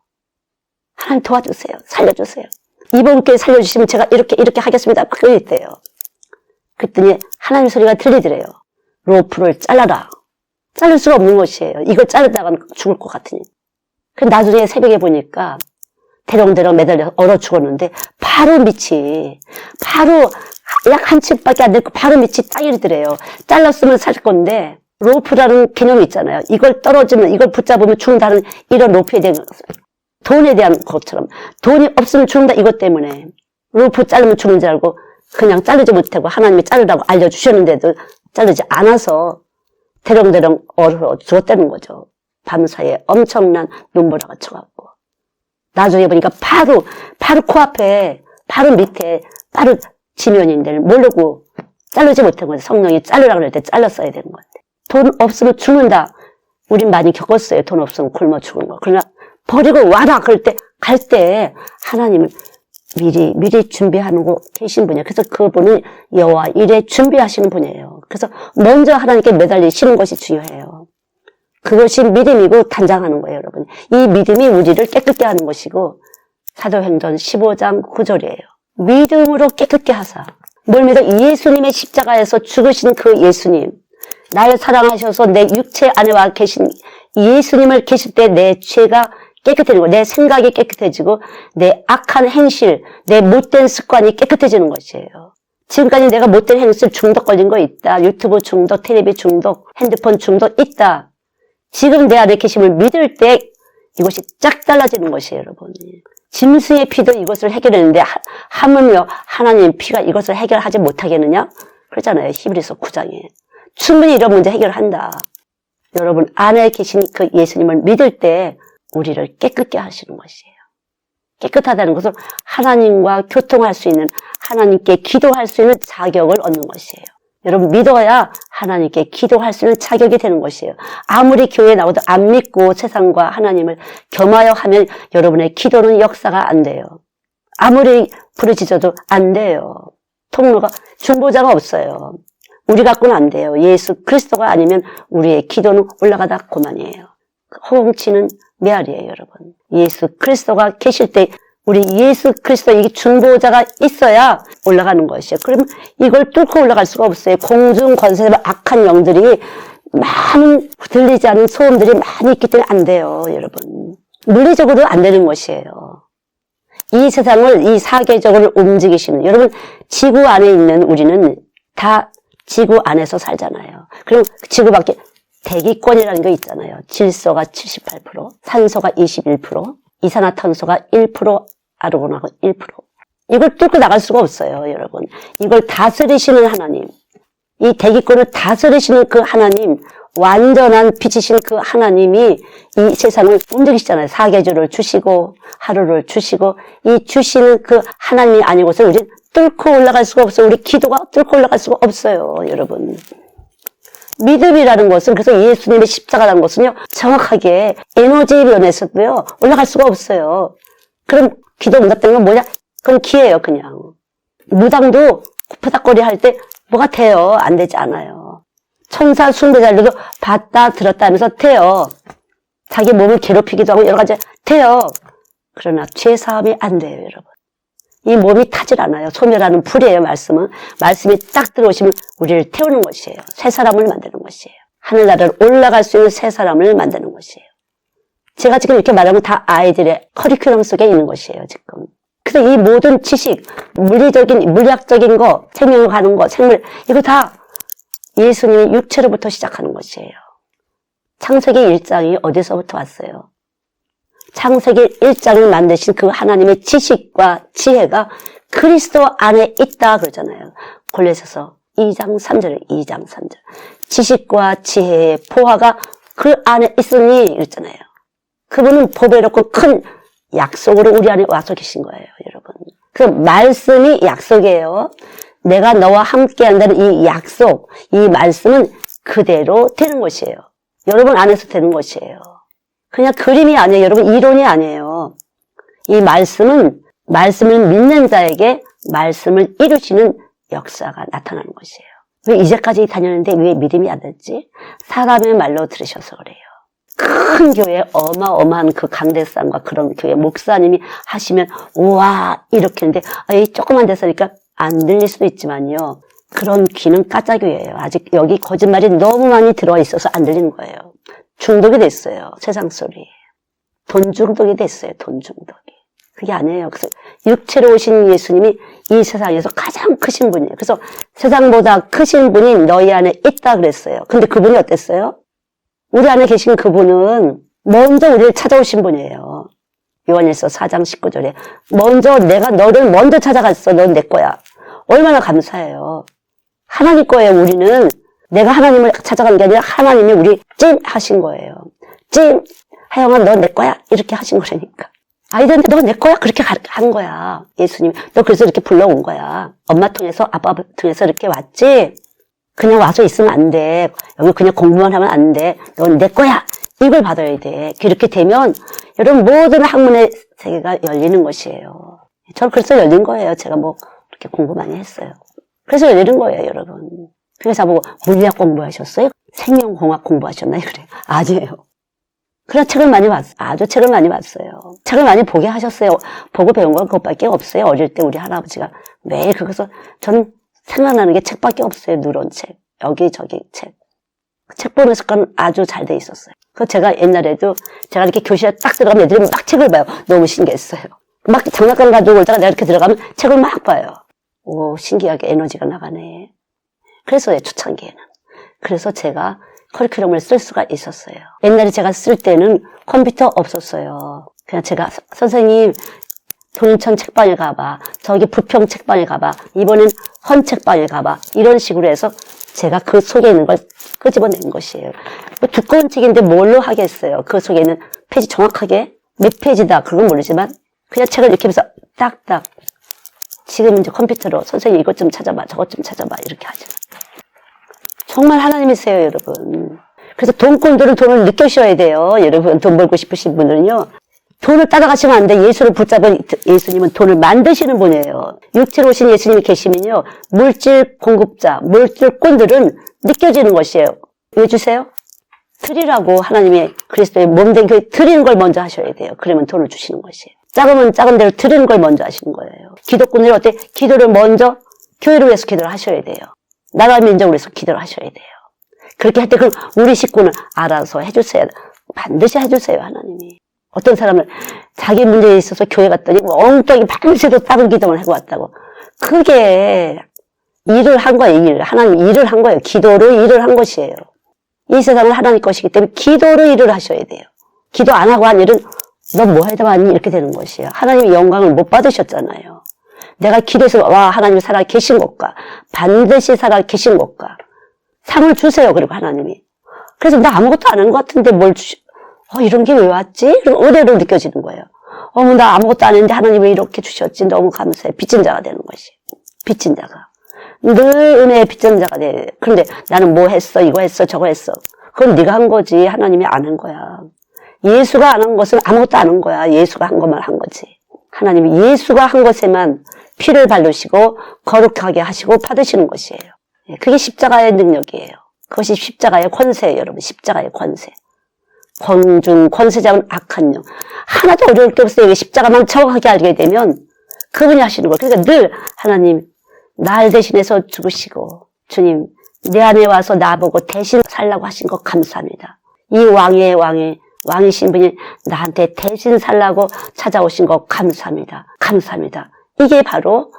Speaker 1: 하나님 도와주세요. 살려주세요. 이번 기회에 살려주시면 제가 이렇게 하겠습니다. 그랬대요. 그랬더니 하나님 소리가 들리더래요. 로프를 잘라라. 자를 수가 없는 것이에요. 이걸 자르다가는 죽을 것 같으니. 나중에 새벽에 보니까 대롱대롱 매달려서 얼어 죽었는데 바로 밑이 바로 약 한 층밖에 안 되고 바로 밑이 딱이더래요. 잘랐으면 살 건데 로프라는 개념이 있잖아요. 이걸 떨어지면 이걸 붙잡으면 죽는다는 이런 로프에 대한 돈에 대한 것처럼 돈이 없으면 죽는다 이것 때문에 로프 자르면 죽는 줄 알고 그냥 자르지 못하고 하나님이 자르라고 알려주셨는데도 자르지 않아서 대롱대롱 얼어 죽었다는 거죠. 밤사이에 엄청난 눈보라가 쳐갖고 나중에 보니까 바로 코앞에 바로 밑에 바로 지면인데를 모르고 자르지 못한 거예요. 성령이 자르라고 할 때 잘랐어야 되는 건데 돈 없으면 죽는다. 우린 많이 겪었어요. 돈 없으면 굶어 죽은 거. 그러나 버리고 와라 그럴 때 갈 때 하나님을 미리 준비하고 계신 분이에요. 그래서 그분은 여호와 일에 준비하시는 분이에요. 그래서 먼저 하나님께 매달리시는 것이 중요해요. 그것이 믿음이고 단장하는 거예요, 여러분. 이 믿음이 우리를 깨끗게 하는 것이고 사도행전 15장 9절이에요. 믿음으로 깨끗게 하사. 뭘 믿어? 예수님의 십자가에서 죽으신 그 예수님. 나를 사랑하셔서 내 육체 안에 와 계신 예수님을 계실 때 내 죄가 깨끗해지고 내 생각이 깨끗해지고 내 악한 행실, 내 못된 습관이 깨끗해지는 것이에요. 지금까지 내가 못된 행실 중독 걸린 거 있다. 유튜브 중독, 텔레비 중독, 핸드폰 중독 있다. 지금 내 안에 계심을 믿을 때 이것이 쫙 달라지는 것이에요, 여러분. 짐승의 피도 이것을 해결했는데 하물며 하나님의 피가 이것을 해결하지 못하겠느냐? 그러잖아요, 히브리서 9장에. 충분히 이런 문제 해결한다. 여러분 안에 계신 그 예수님을 믿을 때 우리를 깨끗게 하시는 것이에요. 깨끗하다는 것은 하나님과 교통할 수 있는, 하나님께 기도할 수 있는 자격을 얻는 것이에요. 여러분 믿어야 하나님께 기도할 수 있는 자격이 되는 것이에요. 아무리 교회에 나와도 안 믿고 세상과 하나님을 겸하여 하면 여러분의 기도는 역사가 안 돼요. 아무리 부르짖어도 안 돼요. 통로가, 중보자가 없어요. 우리 갖고는 안 돼요. 예수 그리스도가 아니면 우리의 기도는 올라가다 고만이에요. 허공치는 메아리예요, 여러분. 예수 그리스도가 계실 때 우리 예수 그리스도 이 중보자가 있어야 올라가는 것이에요. 그러면 이걸 뚫고 올라갈 수가 없어요. 공중 권세 악한 영들이 많은 들리지 않은 소음들이 많이 있기 때문에 안 돼요, 여러분. 물리적으로 안 되는 것이에요. 이 세상을 이 사계적으로 움직이시는, 여러분 지구 안에 있는 우리는 다 지구 안에서 살잖아요. 그럼 지구 밖에 대기권이라는 게 있잖아요. 질소가 78%, 산소가 21%, 이산화탄소가 1%, 아르곤하고 1%. 이걸 뚫고 나갈 수가 없어요, 여러분. 이걸 다스리시는 하나님, 이 대기권을 다스리시는 그 하나님, 완전한 빛이신 그 하나님이 이 세상을 움직이시잖아요. 사계절을 주시고 하루를 주시고 이 주시는 그 하나님이 아니고서 우리는 뚫고 올라갈 수가 없어요. 우리 기도가 뚫고 올라갈 수가 없어요. 여러분. 믿음이라는 것은 그래서 예수님의 십자가라는 것은요. 정확하게 에너지 면에서도요. 올라갈 수가 없어요. 그럼 기도 응답되는 건 뭐냐? 그럼 기예요. 그냥. 무당도 코파닥거리 할 때 뭐가 돼요? 안 되지 않아요. 천사 숭배자들도 봤다 들었다 하면서 돼요. 자기 몸을 괴롭히기도 하고 여러 가지 돼요. 그러나 죄사함이 안 돼요. 여러분. 이 몸이 타질 않아요. 소멸하는 불이에요. 말씀은. 말씀이 딱 들어오시면 우리를 태우는 것이에요. 새 사람을 만드는 것이에요. 하늘나라를 올라갈 수 있는 새 사람을 만드는 것이에요. 제가 지금 이렇게 말하면 다 아이들의 커리큘럼 속에 있는 것이에요. 지금. 그래서 이 모든 지식, 물리적인, 물리학적인 거, 생명을 가는 거, 생물, 이거 다 예수님의 육체로부터 시작하는 것이에요. 창세기 1장이 어디서부터 왔어요? 창세기 1장을 만드신 그 하나님의 지식과 지혜가 그리스도 안에 있다 그러잖아요. 골로새서 2장 3절, 2장 3절. 지식과 지혜의 보화가 그 안에 있으니 이랬잖아요. 그분은 보배롭고 큰 약속으로 우리 안에 와서 계신 거예요, 여러분. 그 말씀이 약속이에요. 내가 너와 함께 한다는 이 약속, 이 말씀은 그대로 되는 것이에요. 여러분 안에서 되는 것이에요. 그냥 그림이 아니에요. 여러분 이론이 아니에요. 이 말씀은 말씀을 믿는 자에게 말씀을 이루시는 역사가 나타나는 것이에요. 왜 이제까지 다녔는데 왜 믿음이 안 됐지? 사람의 말로 들으셔서 그래요. 큰 교회 어마어마한 그 강대상과 그런 교회 목사님이 하시면 우와 이렇게 했는데 이 조그만 데서니까 안 들릴 수도 있지만요. 그런 귀는 까짜귀예요. 아직 여기 거짓말이 너무 많이 들어와 있어서 안 들리는 거예요. 중독이 됐어요. 세상 소리. 돈 중독이 됐어요. 돈 중독이. 그게 아니에요. 그래서 육체로 오신 예수님이 이 세상에서 가장 크신 분이에요. 그래서 세상보다 크신 분이 너희 안에 있다 그랬어요. 근데 그분이 어땠어요? 우리 안에 계신 그분은 먼저 우리를 찾아오신 분이에요. 요한일서 4장 19절에 먼저 내가 너를 먼저 찾아갔어. 넌 내 거야. 얼마나 감사해요. 하나님 거예요. 우리는 내가 하나님을 찾아가는 게 아니라 하나님이 우리 찐 하신 거예요. 찐 하영아 너 내 거야 이렇게 하신 거라니까. 아이들한테 너 내 거야 그렇게 한 거야. 예수님이 너 그래서 이렇게 불러온 거야. 엄마 통해서 아빠 통해서 이렇게 왔지. 그냥 와서 있으면 안 돼. 여기 그냥 공부만 하면 안 돼. 넌 내 거야. 이걸 받아야 돼. 그렇게 되면 여러분 모든 학문의 세계가 열리는 것이에요. 저는 그래서 열린 거예요. 제가 뭐 그렇게 공부 많이 했어요. 그래서 열리는 거예요, 여러분. 그래서 보고 물리학 공부하셨어요? 생명공학 공부하셨나요? 그래요. 아니에요. 그래 책을 많이 봤어요. 아주 책을 많이 봤어요. 책을 많이 보게 하셨어요. 보고 배운 건 그것밖에 없어요. 어릴 때 우리 할아버지가 매일 그것서 저는 생각나는 게 책밖에 없어요. 누런 책. 여기저기 책. 책 보는 습관은 아주 잘 돼 있었어요. 그 제가 옛날에도 제가 이렇게 교실에 딱 들어가면 애들이 막 책을 봐요. 너무 신기했어요. 막 장난감 가지고 오다가 내가 이렇게 들어가면 책을 막 봐요. 오, 신기하게 에너지가 나가네. 그래서 초창기에는. 그래서 제가 커리큘럼을 쓸 수가 있었어요. 옛날에 제가 쓸 때는 컴퓨터 없었어요. 그냥 제가 선생님 동인천 책방에 가봐. 저기 부평 책방에 가봐. 이번엔 헌 책방에 가봐. 이런 식으로 해서 제가 그 속에 있는 걸 끄집어낸 것이에요. 뭐 두꺼운 책인데 뭘로 하겠어요. 그 속에 있는 페이지 정확하게 몇 페이지다 그건 모르지만 그냥 책을 이렇게 해서 딱딱 지금 이제 컴퓨터로 선생님 이것 좀 찾아봐 저것 좀 찾아봐 이렇게 하죠. 정말 하나님이세요 여러분. 그래서 돈꾼들은 돈을 느끼셔야 돼요. 여러분 돈 벌고 싶으신 분들은요. 돈을 따라가시면 안 돼. 예수를 붙잡은 예수님은 돈을 만드시는 분이에요. 육체로 오신 예수님이 계시면요. 물질 공급자, 물질꾼들은 느껴지는 것이에요. 왜 주세요? 드리라고 하나님의 그리스도의 몸된 교회 드리는 걸 먼저 하셔야 돼요. 그러면 돈을 주시는 것이에요. 작으면 작은 대로 드리는 걸 먼저 하시는 거예요. 기독군들이 어때? 기도를 먼저 교회를 위해서 기도를 하셔야 돼요. 나라 민족을 위해서 기도를 하셔야 돼요. 그렇게 할 때 그럼 우리 식구는 알아서 해주세요. 반드시 해주세요 하나님이. 어떤 사람은 자기 문제에 있어서 교회 갔더니 엉뚱하게 밤새도 따른 기도만 하고 왔다고. 그게 일을 한 거예요. 일. 하나님 일을 한 거예요. 기도로 일을 한 것이에요. 이 세상은 하나님 것이기 때문에 기도로 일을 하셔야 돼요. 기도 안 하고 한 일은 너 뭐 해도 하니 이렇게 되는 것이에요. 하나님의 영광을 못 받으셨잖아요. 내가 기도해서 와 하나님이 살아 계신 것과 반드시 살아 계신 것과 상을 주세요. 그리고 하나님이 그래서 나 아무것도 안 한 것 같은데 이런 게 왜 왔지? 그럼 의외로 느껴지는 거예요. 나 아무것도 안 했는데 하나님 왜 이렇게 주셨지? 너무 감사해. 빚진 자가 되는 것이. 빚진 자가. 늘 은혜의 빚진 자가 돼. 그런데 나는 뭐 했어? 이거 했어? 저거 했어? 그건 네가 한 거지. 하나님이 안 한 거야. 예수가 안 한 것은 아무것도 안 한 거야. 예수가 한 것만 한 거지. 하나님이 예수가 한 것에만 피를 바르시고 거룩하게 하시고 받으시는 것이에요. 그게 십자가의 능력이에요. 그것이 십자가의 권세예요, 여러분. 십자가의 권세. 권중, 권세자는 악한 영. 하나도 어려울 게 없어요. 십자가만 정확하게 알게 되면 그분이 하시는 거예요. 그러니까 늘 하나님, 날 대신해서 죽으시고, 주님, 내 안에 와서 나보고 대신 살라고 하신 거 감사합니다. 이 왕이신 분이 나한테 대신 살라고 찾아오신 거 감사합니다. 감사합니다. 이게 바로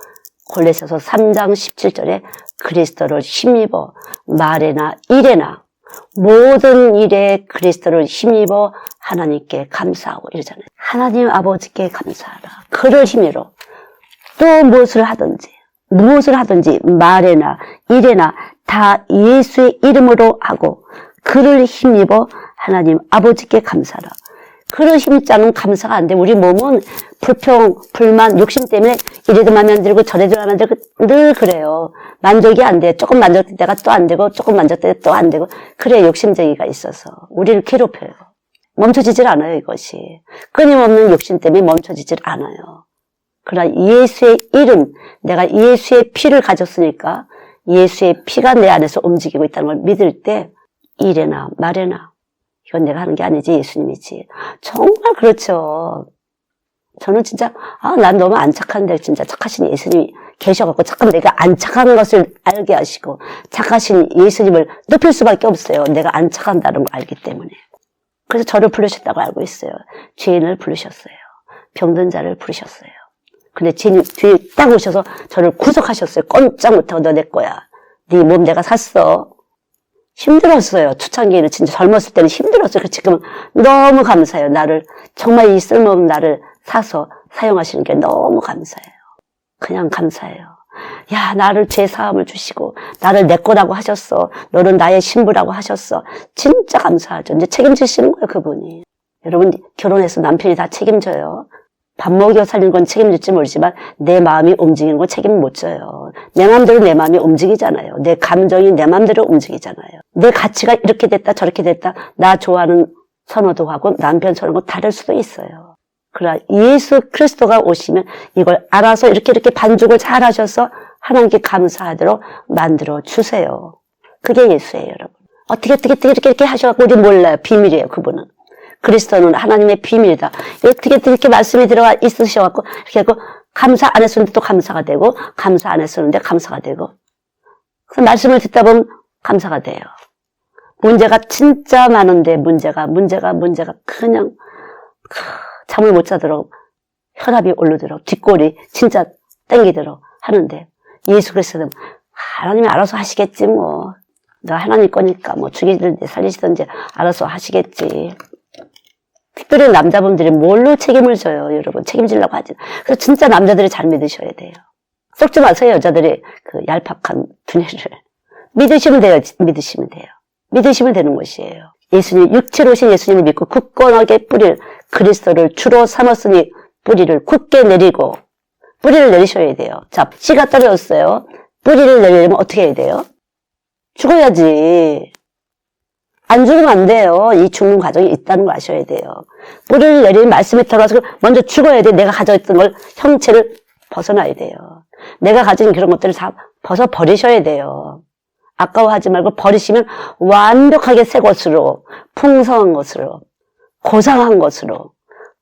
Speaker 1: 골로새서 3장 17절에 그리스도를 힘입어 말에나 일에나 모든 일에 그리스도를 힘입어 하나님께 감사하고 이러잖아요. 하나님 아버지께 감사하라. 그를 힘입어 또 무엇을 하든지 말에나 일에나 다 예수의 이름으로 하고 그를 힘입어 하나님 아버지께 감사하라. 그를 힘입지 않으면 감사가 안 돼. 우리 몸은 불평, 불만, 욕심 때문에 이래도 마음에 안 들고 저래도 마음에 안 들고 늘 그래요. 만족이 안 돼. 조금 만족되다가 또 안 되고 조금 만족되다가 또 안 되고 그래 욕심쟁이가 있어서 우리를 괴롭혀요. 멈춰지질 않아요 이것이. 끊임없는 욕심 때문에 멈춰지질 않아요. 그러나 예수의 이름, 내가 예수의 피를 가졌으니까 예수의 피가 내 안에서 움직이고 있다는 걸 믿을 때 일에나 말에나 이건 내가 하는 게 아니지 예수님이지. 정말 그렇죠. 저는 진짜 난 너무 안 착한데 진짜 착하신 예수님이 계셔갖고 잠깐 내가 안 착한 것을 알게 하시고 착하신 예수님을 높일 수밖에 없어요. 내가 안 착한다는 걸 알기 때문에. 그래서 저를 부르셨다고 알고 있어요. 죄인을 부르셨어요. 병든 자를 부르셨어요. 근데 죄인 뒤에 딱 오셔서 저를 구속하셨어요. 꼼짝 못하고 너 내 거야. 네 몸 내가 샀어. 힘들었어요. 초창기에는 진짜 젊었을 때는 힘들었어요. 지금은 너무 감사해요. 나를 정말 이 쓸모없는 나를 사서 사용하시는 게 너무 감사해요. 그냥 감사해요. 야, 나를 죄 사함을 주시고 나를 내 거라고 하셨어. 너는 나의 신부라고 하셨어. 진짜 감사하죠. 이제 책임지시는 거예요, 그분이. 여러분 결혼해서 남편이 다 책임져요. 밥 먹여 살리는 건 책임질지 모르지만 내 마음이 움직이는 건 책임 못 져요. 내 마음대로 내 마음이 움직이잖아요. 내 감정이 내 마음대로 움직이잖아요. 내 가치가 이렇게 됐다 저렇게 됐다 나 좋아하는 선호도 하고 남편 선호도 다를 수도 있어요. 그러나 예수 그리스도가 오시면 이걸 알아서 이렇게 반죽을 잘 하셔서 하나님께 감사하도록 만들어 주세요. 그게 예수예요, 여러분. 어떻게 이렇게 하셔갖고 우리 몰라요. 비밀이에요, 그분은. 그리스도는 하나님의 비밀이다. 어떻게 이렇게 말씀이 들어가 있으셔갖고 이렇게 하고 감사 안 했었는데 또 감사가 되고 감사 안 했었는데 감사가 되고 그래서 말씀을 듣다 보면 감사가 돼요. 문제가 진짜 많은데 문제가 그냥 잠을 못 자도록 혈압이 오르도록 뒷골이 진짜 땡기도록 하는데 예수 그리스도는 하나님이 알아서 하시겠지 뭐. 너 하나님 거니까 뭐 죽이든지 살리시든지 알아서 하시겠지. 특별히 남자분들이 뭘로 책임을 져요, 여러분. 책임지려고 하지. 그래서 진짜 남자들이 잘 믿으셔야 돼요. 썩지 마세요, 여자들이 그 얄팍한 두뇌를. 믿으시면 돼요, 믿으시면 돼요. 믿으시면 되는 것이에요. 예수님, 육체로 오신 예수님을 믿고 굳건하게 뿌리를, 그리스도를 주로 삼았으니 뿌리를 굳게 내리고, 뿌리를 내리셔야 돼요. 자, 씨가 떨어졌어요. 뿌리를 내리려면 어떻게 해야 돼요? 죽어야지. 안 죽으면 안 돼요. 이 죽는 과정이 있다는 걸 아셔야 돼요. 뿌리를 내리는 말씀이 들어가서 먼저 죽어야 돼. 내가 가져있던 걸, 형체를 벗어나야 돼요. 내가 가진 그런 것들을 다 벗어버리셔야 돼요. 아까워하지 말고 버리시면 완벽하게 새 것으로, 풍성한 것으로, 고상한 것으로,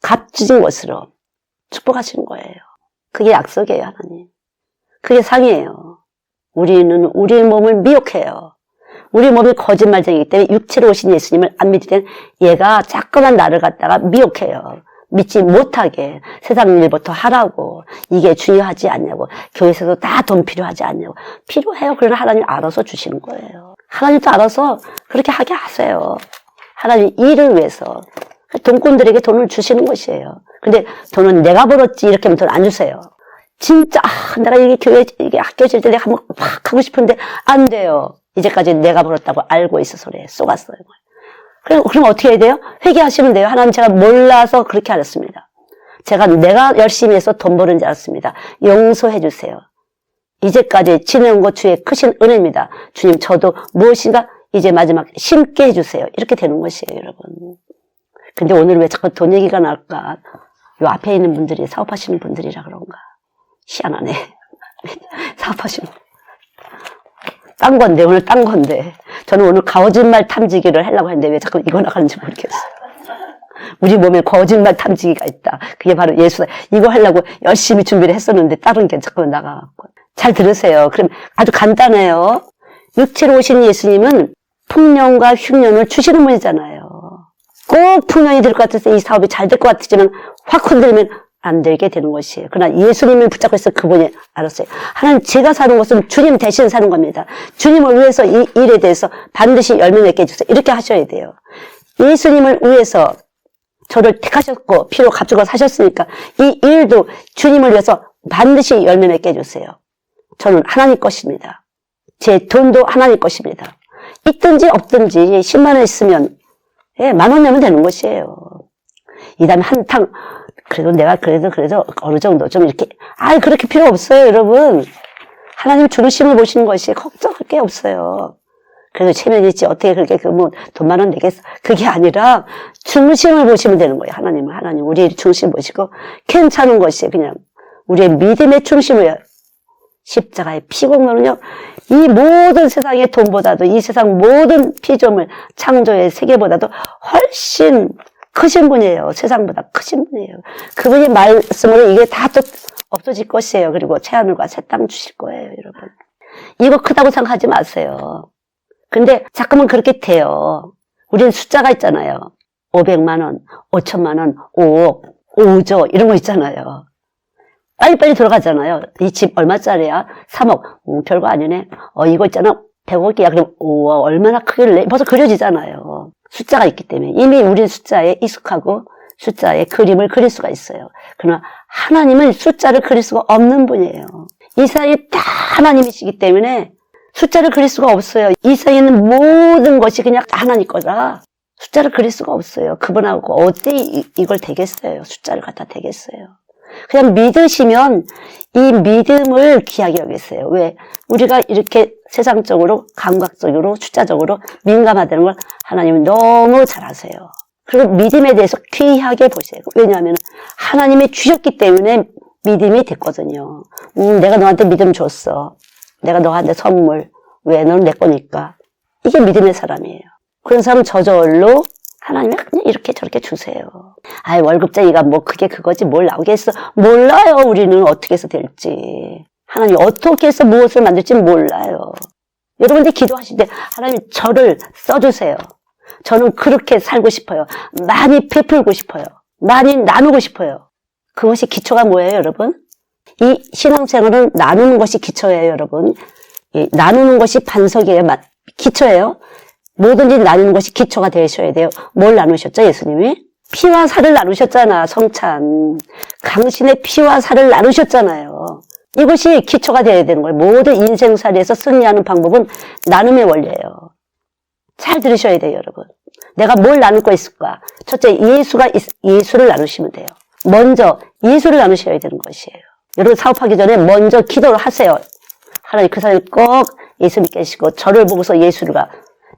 Speaker 1: 값지진 것으로 축복하시는 거예요. 그게 약속이에요, 하나님. 그게 상이에요. 우리는 우리 몸을 미혹해요. 우리 몸이 거짓말쟁이기 때문에 육체로 오신 예수님을 안 믿을 때는 얘가 자꾸만 나를 갖다가 미혹해요. 믿지 못하게 세상 일부터 하라고 이게 중요하지 않냐고 교회에서도 다 돈 필요하지 않냐고 필요해요. 그러나 하나님 알아서 주시는 거예요. 하나님도 알아서 그렇게 하게 하세요. 하나님 일을 위해서 돈꾼들에게 돈을 주시는 것이에요. 근데 돈은 내가 벌었지 이렇게 하면 돈 안 주세요. 진짜 내가 이게 교회 이게 학교 질 때 내가 한번 확 하고 싶은데 안 돼요. 이제까지 내가 벌었다고 알고 있어서 그래. 속았어요. 그럼 어떻게 해야 돼요? 회개하시면 돼요. 하나님 제가 몰라서 그렇게 하셨습니다. 내가 열심히 해서 돈 버는 줄 알았습니다. 용서해 주세요. 이제까지 지내온 것 주의 크신 은혜입니다. 주님 저도 무엇인가 이제 마지막 심게 해주세요. 이렇게 되는 것이에요, 여러분. 근데 오늘 왜 자꾸 돈 얘기가 나올까? 요 앞에 있는 분들이 사업하시는 분들이라 그런가? 희한하네. 사업하시는 딴 건데, 오늘 딴 건데. 저는 오늘 거짓말 탐지기를 하려고 했는데 왜 자꾸 이거 나가는지 모르겠어요. 우리 몸에 거짓말 탐지기가 있다. 그게 바로 예수다. 이거 하려고 열심히 준비를 했었는데 다른 게 자꾸 나가갖고. 잘 들으세요. 그럼 아주 간단해요. 육체로 오신 예수님은 풍년과 흉년을 주시는 분이잖아요. 꼭 풍년이 될 것 같아서 이 사업이 잘 될 것 같지만 확 흔들면 안 되게 되는 것이에요. 그러나 예수님을 붙잡고 있어 그분이 알았어요. 하나님 제가 사는 것은 주님 대신 사는 겁니다. 주님을 위해서 이 일에 대해서 반드시 열매 맺게 해주세요. 이렇게 하셔야 돼요. 예수님을 위해서 저를 택하셨고 피로 값주고 사셨으니까 이 일도 주님을 위해서 반드시 열매 맺게 해주세요. 저는 하나님 것입니다. 제 돈도 하나님 것입니다. 있든지 없든지 10만 원 있으면 10,000원 내면 되는 것이에요. 이 다음에 한탕 그래도 내가 그래도 어느 정도 좀 이렇게 그렇게 필요 없어요, 여러분. 하나님 중심을 보시는 것이 걱정할 게 없어요. 그래도 체면이 있지 어떻게 그렇게 돈 10,000원 내겠어. 그게 아니라 중심을 보시면 되는 거예요. 하나님 우리의 중심 보시고 괜찮은 것이 그냥 우리의 믿음의 중심을 십자가의 피공로는요, 이 모든 세상의 돈보다도 이 세상 모든 피조물 창조의 세계보다도 훨씬 크신 분이에요. 세상보다 크신 분이에요. 그분의 말씀으로 이게 다 또 없어질 것이에요. 그리고 새하늘과 새 땅 주실 거예요, 여러분. 이거 크다고 생각하지 마세요. 근데 자꾸만 그렇게 돼요. 우리는 숫자가 있잖아요. 500만 원, 5천만 원, 5억, 5조 이런 거 있잖아요. 빨리빨리 들어가잖아요. 이 집 얼마짜리야? 3억. 별거 아니네. 이거 있잖아. 100억이야. 그럼 얼마나 크길래? 벌써 그려지잖아요. 숫자가 있기 때문에. 이미 우리는 숫자에 익숙하고 숫자에 그림을 그릴 수가 있어요. 그러나 하나님은 숫자를 그릴 수가 없는 분이에요. 이 세상이 다 하나님이시기 때문에 숫자를 그릴 수가 없어요. 이 세상에 있는 모든 것이 그냥 하나님 거라. 숫자를 그릴 수가 없어요. 그분하고 어떻게 이걸 되겠어요? 숫자를 갖다 되겠어요? 그냥 믿으시면 이 믿음을 귀하게 여기겠어요. 왜? 우리가 이렇게 세상적으로, 감각적으로, 숫자적으로 민감하다는 걸 하나님은 너무 잘 아세요. 그리고 믿음에 대해서 귀하게 보세요. 왜냐하면 하나님이 주셨기 때문에 믿음이 됐거든요. 내가 너한테 믿음 줬어. 내가 너한테 선물. 왜? 너는 내 거니까. 이게 믿음의 사람이에요. 그런 사람은 저절로 하나님이 그냥 이렇게 저렇게 주세요. 월급쟁이가 그게 그거지 뭘 나오겠어. 몰라요. 우리는 어떻게 해서 될지. 하나님이 어떻게 해서 무엇을 만들지 몰라요. 여러분들 기도하실 때 하나님 저를 써주세요. 저는 그렇게 살고 싶어요. 많이 베풀고 싶어요. 많이 나누고 싶어요. 그것이 기초가 뭐예요, 여러분? 이 신앙생활은 나누는 것이 기초예요, 여러분. 나누는 것이 반석이에요. 기초예요. 뭐든지 나누는 것이 기초가 되셔야 돼요. 뭘 나누셨죠, 예수님이? 피와 살을 나누셨잖아, 성찬. 당신의 피와 살을 나누셨잖아요. 이것이 기초가 되어야 되는 거예요. 모든 인생살이에서 승리하는 방법은 나눔의 원리예요. 잘 들으셔야 돼요, 여러분. 내가 뭘 나눌 거 있을까? 첫째, 예수를 나누시면 돼요. 먼저 예수를 나누셔야 되는 것이에요. 여러분 사업하기 전에 먼저 기도를 하세요. 하나님 그 사람이 꼭 예수 믿게 해주시고 저를 보고서 예수가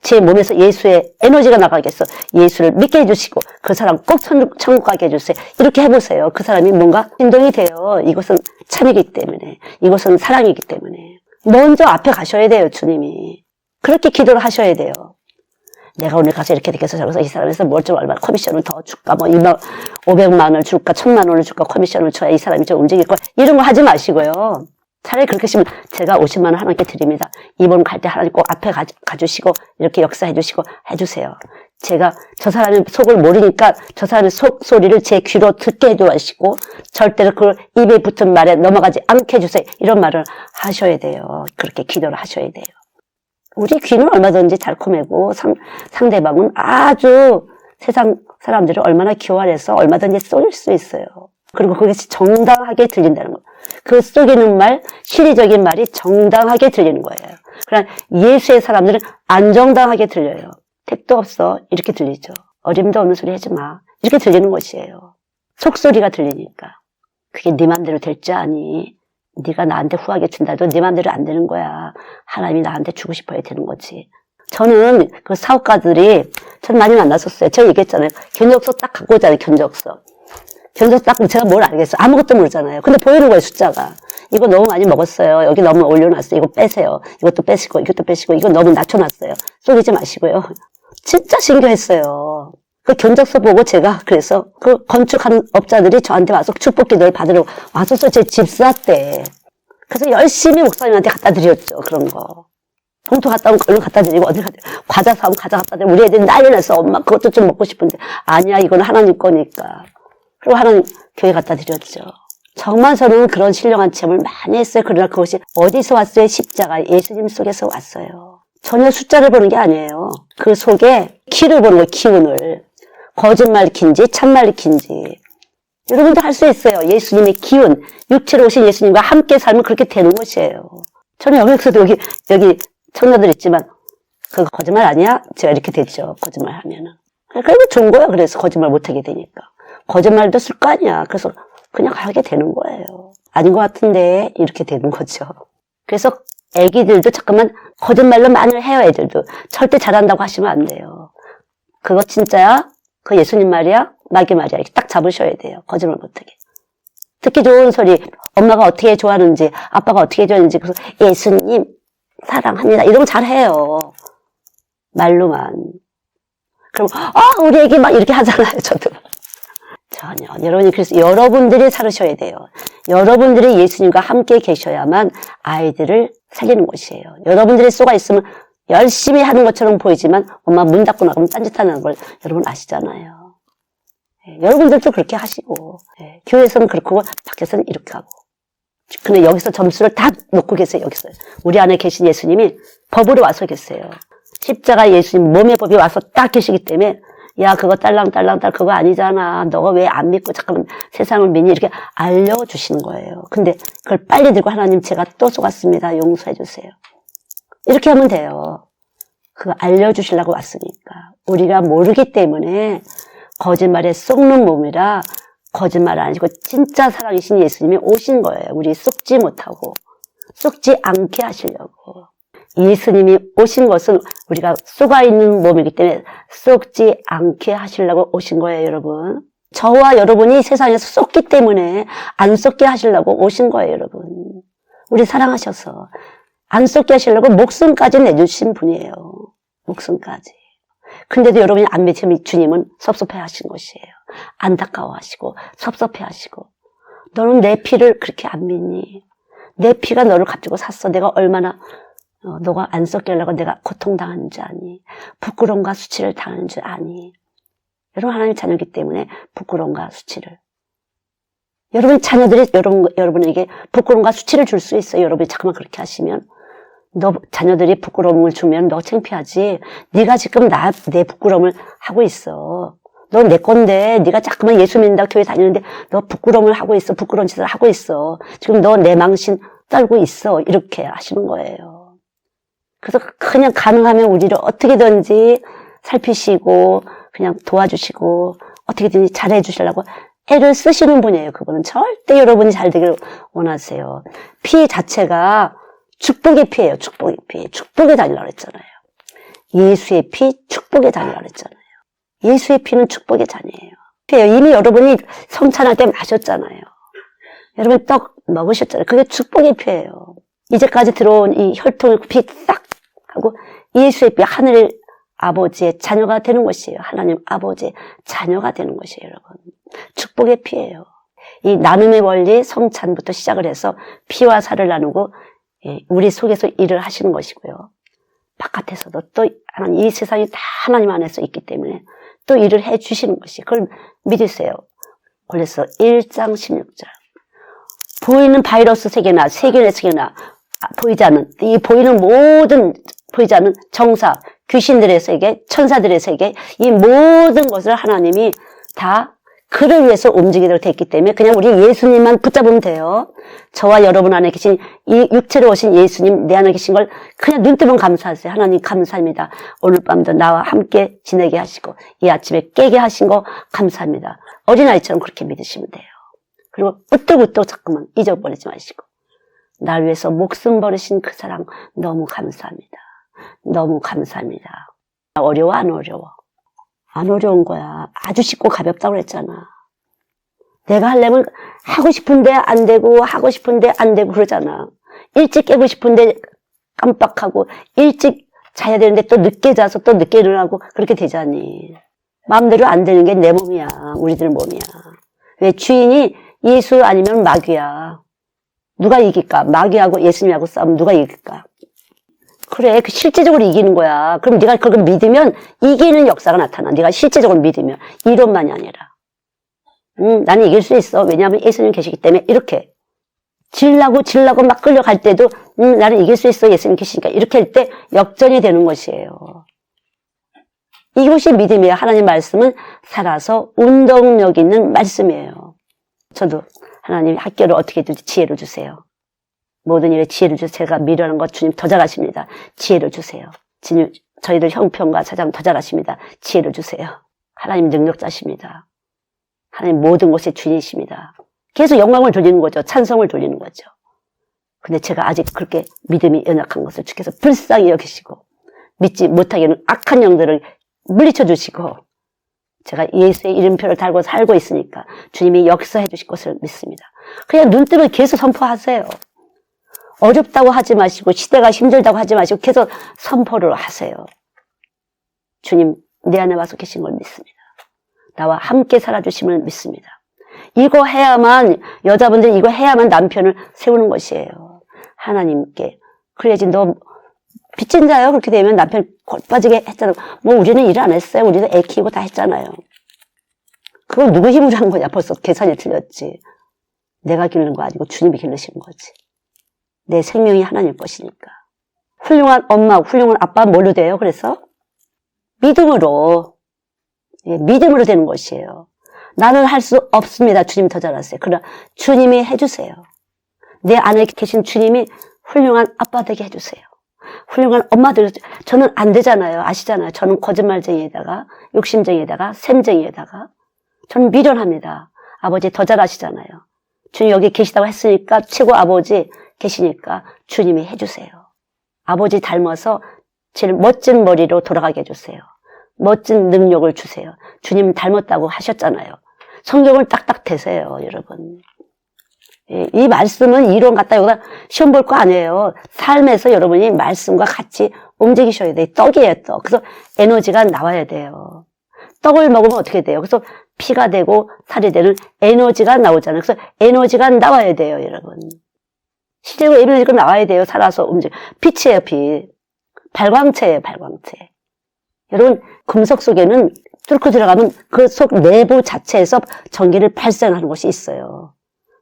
Speaker 1: 제 몸에서 예수의 에너지가 나가겠어. 예수를 믿게 해주시고 그 사람 꼭 천국 가게 해주세요. 이렇게 해보세요. 그 사람이 뭔가 행동이 돼요. 이것은 참이기 때문에. 이것은 사랑이기 때문에. 먼저 앞에 가셔야 돼요. 주님이. 그렇게 기도를 하셔야 돼요. 내가 오늘 가서 이렇게 됐겠어. 저래서 이 사람에서 뭘 좀 얼마나 커미션을 더 줄까? 500만 원을 줄까? 1,000만 원을 줄까? 커미션을 줘야 이 사람이 좀 움직일 거야. 이런 거 하지 마시고요. 차라리 그렇게 하시면 제가 50만 원 하나님께 드립니다. 이번 갈 때 하나님 꼭 앞에 가주시고 이렇게 역사해 주시고 해주세요. 제가 저 사람의 속을 모르니까 저 사람의 속소리를 제 귀로 듣게 해주시고 절대로 그 입에 붙은 말에 넘어가지 않게 해주세요. 이런 말을 하셔야 돼요. 그렇게 기도를 하셔야 돼요. 우리 귀는 얼마든지 달콤하고 상대방은 아주 세상 사람들을 얼마나 교활해서 얼마든지 쏠릴 수 있어요. 그리고 그것이 정당하게 들린다는 거. 그 속이는 말, 시리적인 말이 정당하게 들리는 거예요. 그러나 예수의 사람들은 안 정당하게 들려요. 택도 없어. 이렇게 들리죠. 어림도 없는 소리 하지 마. 이렇게 들리는 것이에요. 속소리가 들리니까. 그게 네 맘대로 될지 아니. 네가 나한테 후하게 준다도 네 맘대로 안 되는 거야. 하나님이 나한테 주고 싶어야 되는 거지. 저는 그 사업가들이 전 많이 만났었어요. 제가 얘기했잖아요. 견적서 딱 갖고 오잖아요. 견적서 딱 제가 뭘 알겠어요. 아무것도 모르잖아요. 근데 보이는 거예요. 숫자가. 이거 너무 많이 먹었어요. 여기 너무 올려놨어요. 이거 빼세요. 이것도 빼시고 이것도 빼시고 이거 너무 낮춰놨어요. 쏘리지 마시고요. 진짜 신기했어요. 그 견적서 보고 제가 그래서 그 건축하는 업자들이 저한테 와서 축복 기도를 받으러 와서 제 집 쌌대. 그래서 열심히 목사님한테 갖다 드렸죠. 그런 거. 봉투 갖다 오면 얼른 갖다 드리고 어디 과자 사오면 과자 갖다 드리고 우리 애들이 난리 났어. 엄마 그것도 좀 먹고 싶은데 아니야 이거는 하나님 거니까. 그리고 하나님 교회 갖다 드렸죠. 정말 저는 그런 신령한 체험을 많이 했어요. 그러나 그것이 어디서 왔어요? 십자가 예수님 속에서 왔어요. 전혀 숫자를 보는 게 아니에요. 그 속에 키를 보는 거예요. 기운을. 거짓말 킨지 참말 킨지. 여러분도 할 수 있어요. 예수님의 기운. 육체로 오신 예수님과 함께 살면 그렇게 되는 것이에요. 저는 여기서도 여기 청년들 있지만 그거 거짓말 아니야? 제가 이렇게 됐죠. 거짓말 하면은. 그리고 좋은 거야. 그래서 거짓말 못하게 되니까. 거짓말도 쓸 거 아니야. 그래서 그냥 하게 되는 거예요. 아닌 것 같은데 이렇게 되는 거죠. 그래서 애기들도 잠깐만 거짓말로 많이 해요. 애들도. 절대 잘한다고 하시면 안 돼요. 그거 진짜야? 그 예수님 말이야? 마귀 말이야? 이렇게 딱 잡으셔야 돼요. 거짓말 못하게. 듣기 좋은 소리, 엄마가 어떻게 좋아하는지, 아빠가 어떻게 좋아하는지, 그래서 예수님 사랑합니다. 이런 거 잘해요. 말로만. 그럼 우리 애기 막 이렇게 하잖아요. 저도. 전혀. 여러분이 그래서 여러분들이 살으셔야 돼요. 여러분들이 예수님과 함께 계셔야만 아이들을 살리는 것이에요. 여러분들이 쏘가 있으면 열심히 하는 것처럼 보이지만 엄마 문 닫고 나가면 딴짓하는 걸 여러분 아시잖아요. 여러분들도 그렇게 하시고 교회에서는 그렇고 밖에서는 이렇게 하고. 근데 여기서 점수를 다 놓고 계세요. 여기서 우리 안에 계신 예수님이 법으로 와서 계세요. 십자가 예수님 몸의 법이 와서 딱 계시기 때문에 야 그거 딸랑딸랑 그거 아니잖아. 너가 왜 안 믿고 잠깐만 세상을 믿니? 이렇게 알려주시는 거예요. 근데 그걸 빨리 들고 하나님 제가 또 속았습니다. 용서해 주세요. 이렇게 하면 돼요. 그거 알려주시려고 왔으니까. 우리가 모르기 때문에 거짓말에 속는 몸이라 거짓말 아니고 진짜 사랑이신 예수님이 오신 거예요. 우리 속지 못하고 속지 않게 하시려고. 예수님이 오신 것은 우리가 속아있는 몸이기 때문에 속지 않게 하시려고 오신 거예요. 여러분. 저와 여러분이 세상에서 속기 때문에 안 속게 하시려고 오신 거예요. 여러분. 우리 사랑하셔서 안 속게 하시려고 목숨까지 내주신 분이에요. 목숨까지. 근데도 여러분이 안 믿으면 주님은 섭섭해 하신 것이에요. 안타까워 하시고 섭섭해 하시고 너는 내 피를 그렇게 안 믿니? 내 피가 너를 가지고 샀어. 내가 얼마나 너가 안 썩게 하려고 내가 고통당하는 줄 아니? 부끄러움과 수치를 당하는 줄 아니? 여러분 하나님 자녀이기 때문에 부끄러움과 수치를. 여러분 자녀들이 여러분에게 부끄러움과 수치를 줄 수 있어요. 여러분이 잠깐만 그렇게 하시면. 너 자녀들이 부끄러움을 주면 너 창피하지. 네가 지금 내 부끄러움을 하고 있어. 너 내 건데 네가 자꾸만 예수 믿는다 교회 다니는데 너 부끄러움을 하고 있어. 부끄러운 짓을 하고 있어. 지금 너 내 망신 떨고 있어. 이렇게 하시는 거예요. 그래서 그냥 가능하면 우리를 어떻게든지 살피시고 그냥 도와주시고 어떻게든지 잘해 주시려고 애를 쓰시는 분이에요. 그분은 절대 여러분이 잘 되기를 원하세요. 피 자체가 축복의 피예요. 축복의 피. 축복의 잔이라고 그랬잖아요. 예수의 피, 축복의 잔이라고 그랬잖아요. 예수의 피는 축복의 잔이에요. 이미 여러분이 성찬할 때 마셨잖아요. 여러분 떡 먹으셨잖아요. 그게 축복의 피예요. 이제까지 들어온 이 혈통의 피 싹 하고 예수의 피, 하늘 아버지의 자녀가 되는 것이에요. 하나님 아버지의 자녀가 되는 것이에요. 여러분. 축복의 피예요. 이 나눔의 원리 성찬부터 시작을 해서 피와 살을 나누고 우리 속에서 일을 하시는 것이고요. 바깥에서도 또 하나님, 이 세상이 다 하나님 안에서 있기 때문에 또 일을 해 주시는 것이 그걸 믿으세요. 그래서 1장 16절 보이는 바이러스 세계나 세균의 세계나 보이지 않는 이 보이는 모든 보이지 않는 정사 귀신들의 세계 천사들의 세계 이 모든 것을 하나님이 다 그를 위해서 움직이도록 됐기 때문에 그냥 우리 예수님만 붙잡으면 돼요. 저와 여러분 안에 계신 이 육체로 오신 예수님 내 안에 계신 걸 그냥 눈 뜨면 감사하세요. 하나님 감사합니다. 오늘 밤도 나와 함께 지내게 하시고 이 아침에 깨게 하신 거 감사합니다. 어린아이처럼 그렇게 믿으시면 돼요. 그리고 부쩍부쩍 자꾸만 잊어버리지 마시고 날 위해서 목숨 버리신 그 사랑 너무 감사합니다. 너무 감사합니다. 어려워 안 어려워? 안 어려운 거야. 아주 쉽고 가볍다고 그랬잖아. 내가 하려면 하고 싶은데 안 되고 하고 싶은데 안 되고 그러잖아. 일찍 깨고 싶은데 깜빡하고 일찍 자야 되는데 또 늦게 자서 또 늦게 일어나고 그렇게 되잖니. 마음대로 안 되는 게 내 몸이야. 우리들 몸이야. 왜 주인이 예수 아니면 마귀야. 누가 이길까? 마귀하고 예수님하고 싸우면 누가 이길까? 그래, 그 실제적으로 이기는 거야. 그럼 네가 그걸 믿으면 이기는 역사가 나타나. 네가 실제적으로 믿으면. 이론만이 아니라. 나는 이길 수 있어. 왜냐하면 예수님 계시기 때문에 이렇게. 질라고 막 끌려갈 때도 나는 이길 수 있어. 예수님 계시니까. 이렇게 할 때 역전이 되는 것이에요. 이것이 믿음이에요. 하나님 말씀은 살아서 운동력 있는 말씀이에요. 저도 하나님 학교를 어떻게 해줄지 지혜를 주세요. 모든 일에 지혜를 주세요. 제가 미련한 것 주님 더 잘하십니다. 지혜를 주세요. 저희들 형편과 사장 더 잘하십니다. 지혜를 주세요. 하나님 능력자십니다. 하나님 모든 것의 주인이십니다. 계속 영광을 돌리는 거죠. 찬성을 돌리는 거죠. 근데 제가 아직 그렇게 믿음이 연약한 것을 주께서 불쌍히 여기시고 믿지 못하게 하는 악한 영들을 물리쳐 주시고 제가 예수의 이름표를 달고 살고 있으니까 주님이 역사해 주실 것을 믿습니다. 그냥 눈 뜨면 계속 선포하세요. 어렵다고 하지 마시고 시대가 힘들다고 하지 마시고 계속 선포를 하세요. 주님 내 안에 와서 계신 걸 믿습니다. 나와 함께 살아주심을 믿습니다. 이거 해야만 여자분들 이거 해야만 남편을 세우는 것이에요. 하나님께 그래야지 너 빚진 자요. 그렇게 되면 남편 골 빠지게 했잖아. 뭐 우리는 일 안 했어요. 우리는 애 키우고 다 했잖아요. 그걸 누구 힘으로 한 거냐. 벌써 계산이 틀렸지. 내가 기르는 거 아니고 주님이 기르시는 거지. 내 생명이 하나님 것이니까. 훌륭한 엄마, 훌륭한 아빠 뭘로 돼요? 그래서 믿음으로. 예, 믿음으로 되는 것이에요. 나는 할 수 없습니다. 주님이 더 잘하세요. 그러나 주님이 해주세요. 내 안에 계신 주님이 훌륭한 아빠 되게 해주세요. 훌륭한 엄마들, 저는 안 되잖아요. 아시잖아요. 저는 거짓말쟁이에다가, 욕심쟁이에다가, 샘쟁이에다가, 저는 미련합니다. 아버지 더 잘하시잖아요. 주님 여기 계시다고 했으니까, 최고 아버지 계시니까 주님이 해주세요. 아버지 닮아서 제일 멋진 머리로 돌아가게 해주세요. 멋진 능력을 주세요. 주님 닮았다고 하셨잖아요. 성경을 딱딱 대세요, 여러분. 이 말씀은 이론 같다 여기다 시험 볼 거 아니에요. 삶에서 여러분이 말씀과 같이 움직이셔야 돼요. 떡이에요, 떡. 그래서 에너지가 나와야 돼요. 떡을 먹으면 어떻게 돼요? 그래서 피가 되고 살이 되는 에너지가 나오잖아요. 그래서 에너지가 나와야 돼요, 여러분. 실제로 에너지가 나와야 돼요. 살아서 움직여. 빛이에요, 빛. 발광체예요, 발광체. 여러분, 금속 속에는 뚫고 들어가면 그 속 내부 자체에서 전기를 발생하는 것이 있어요.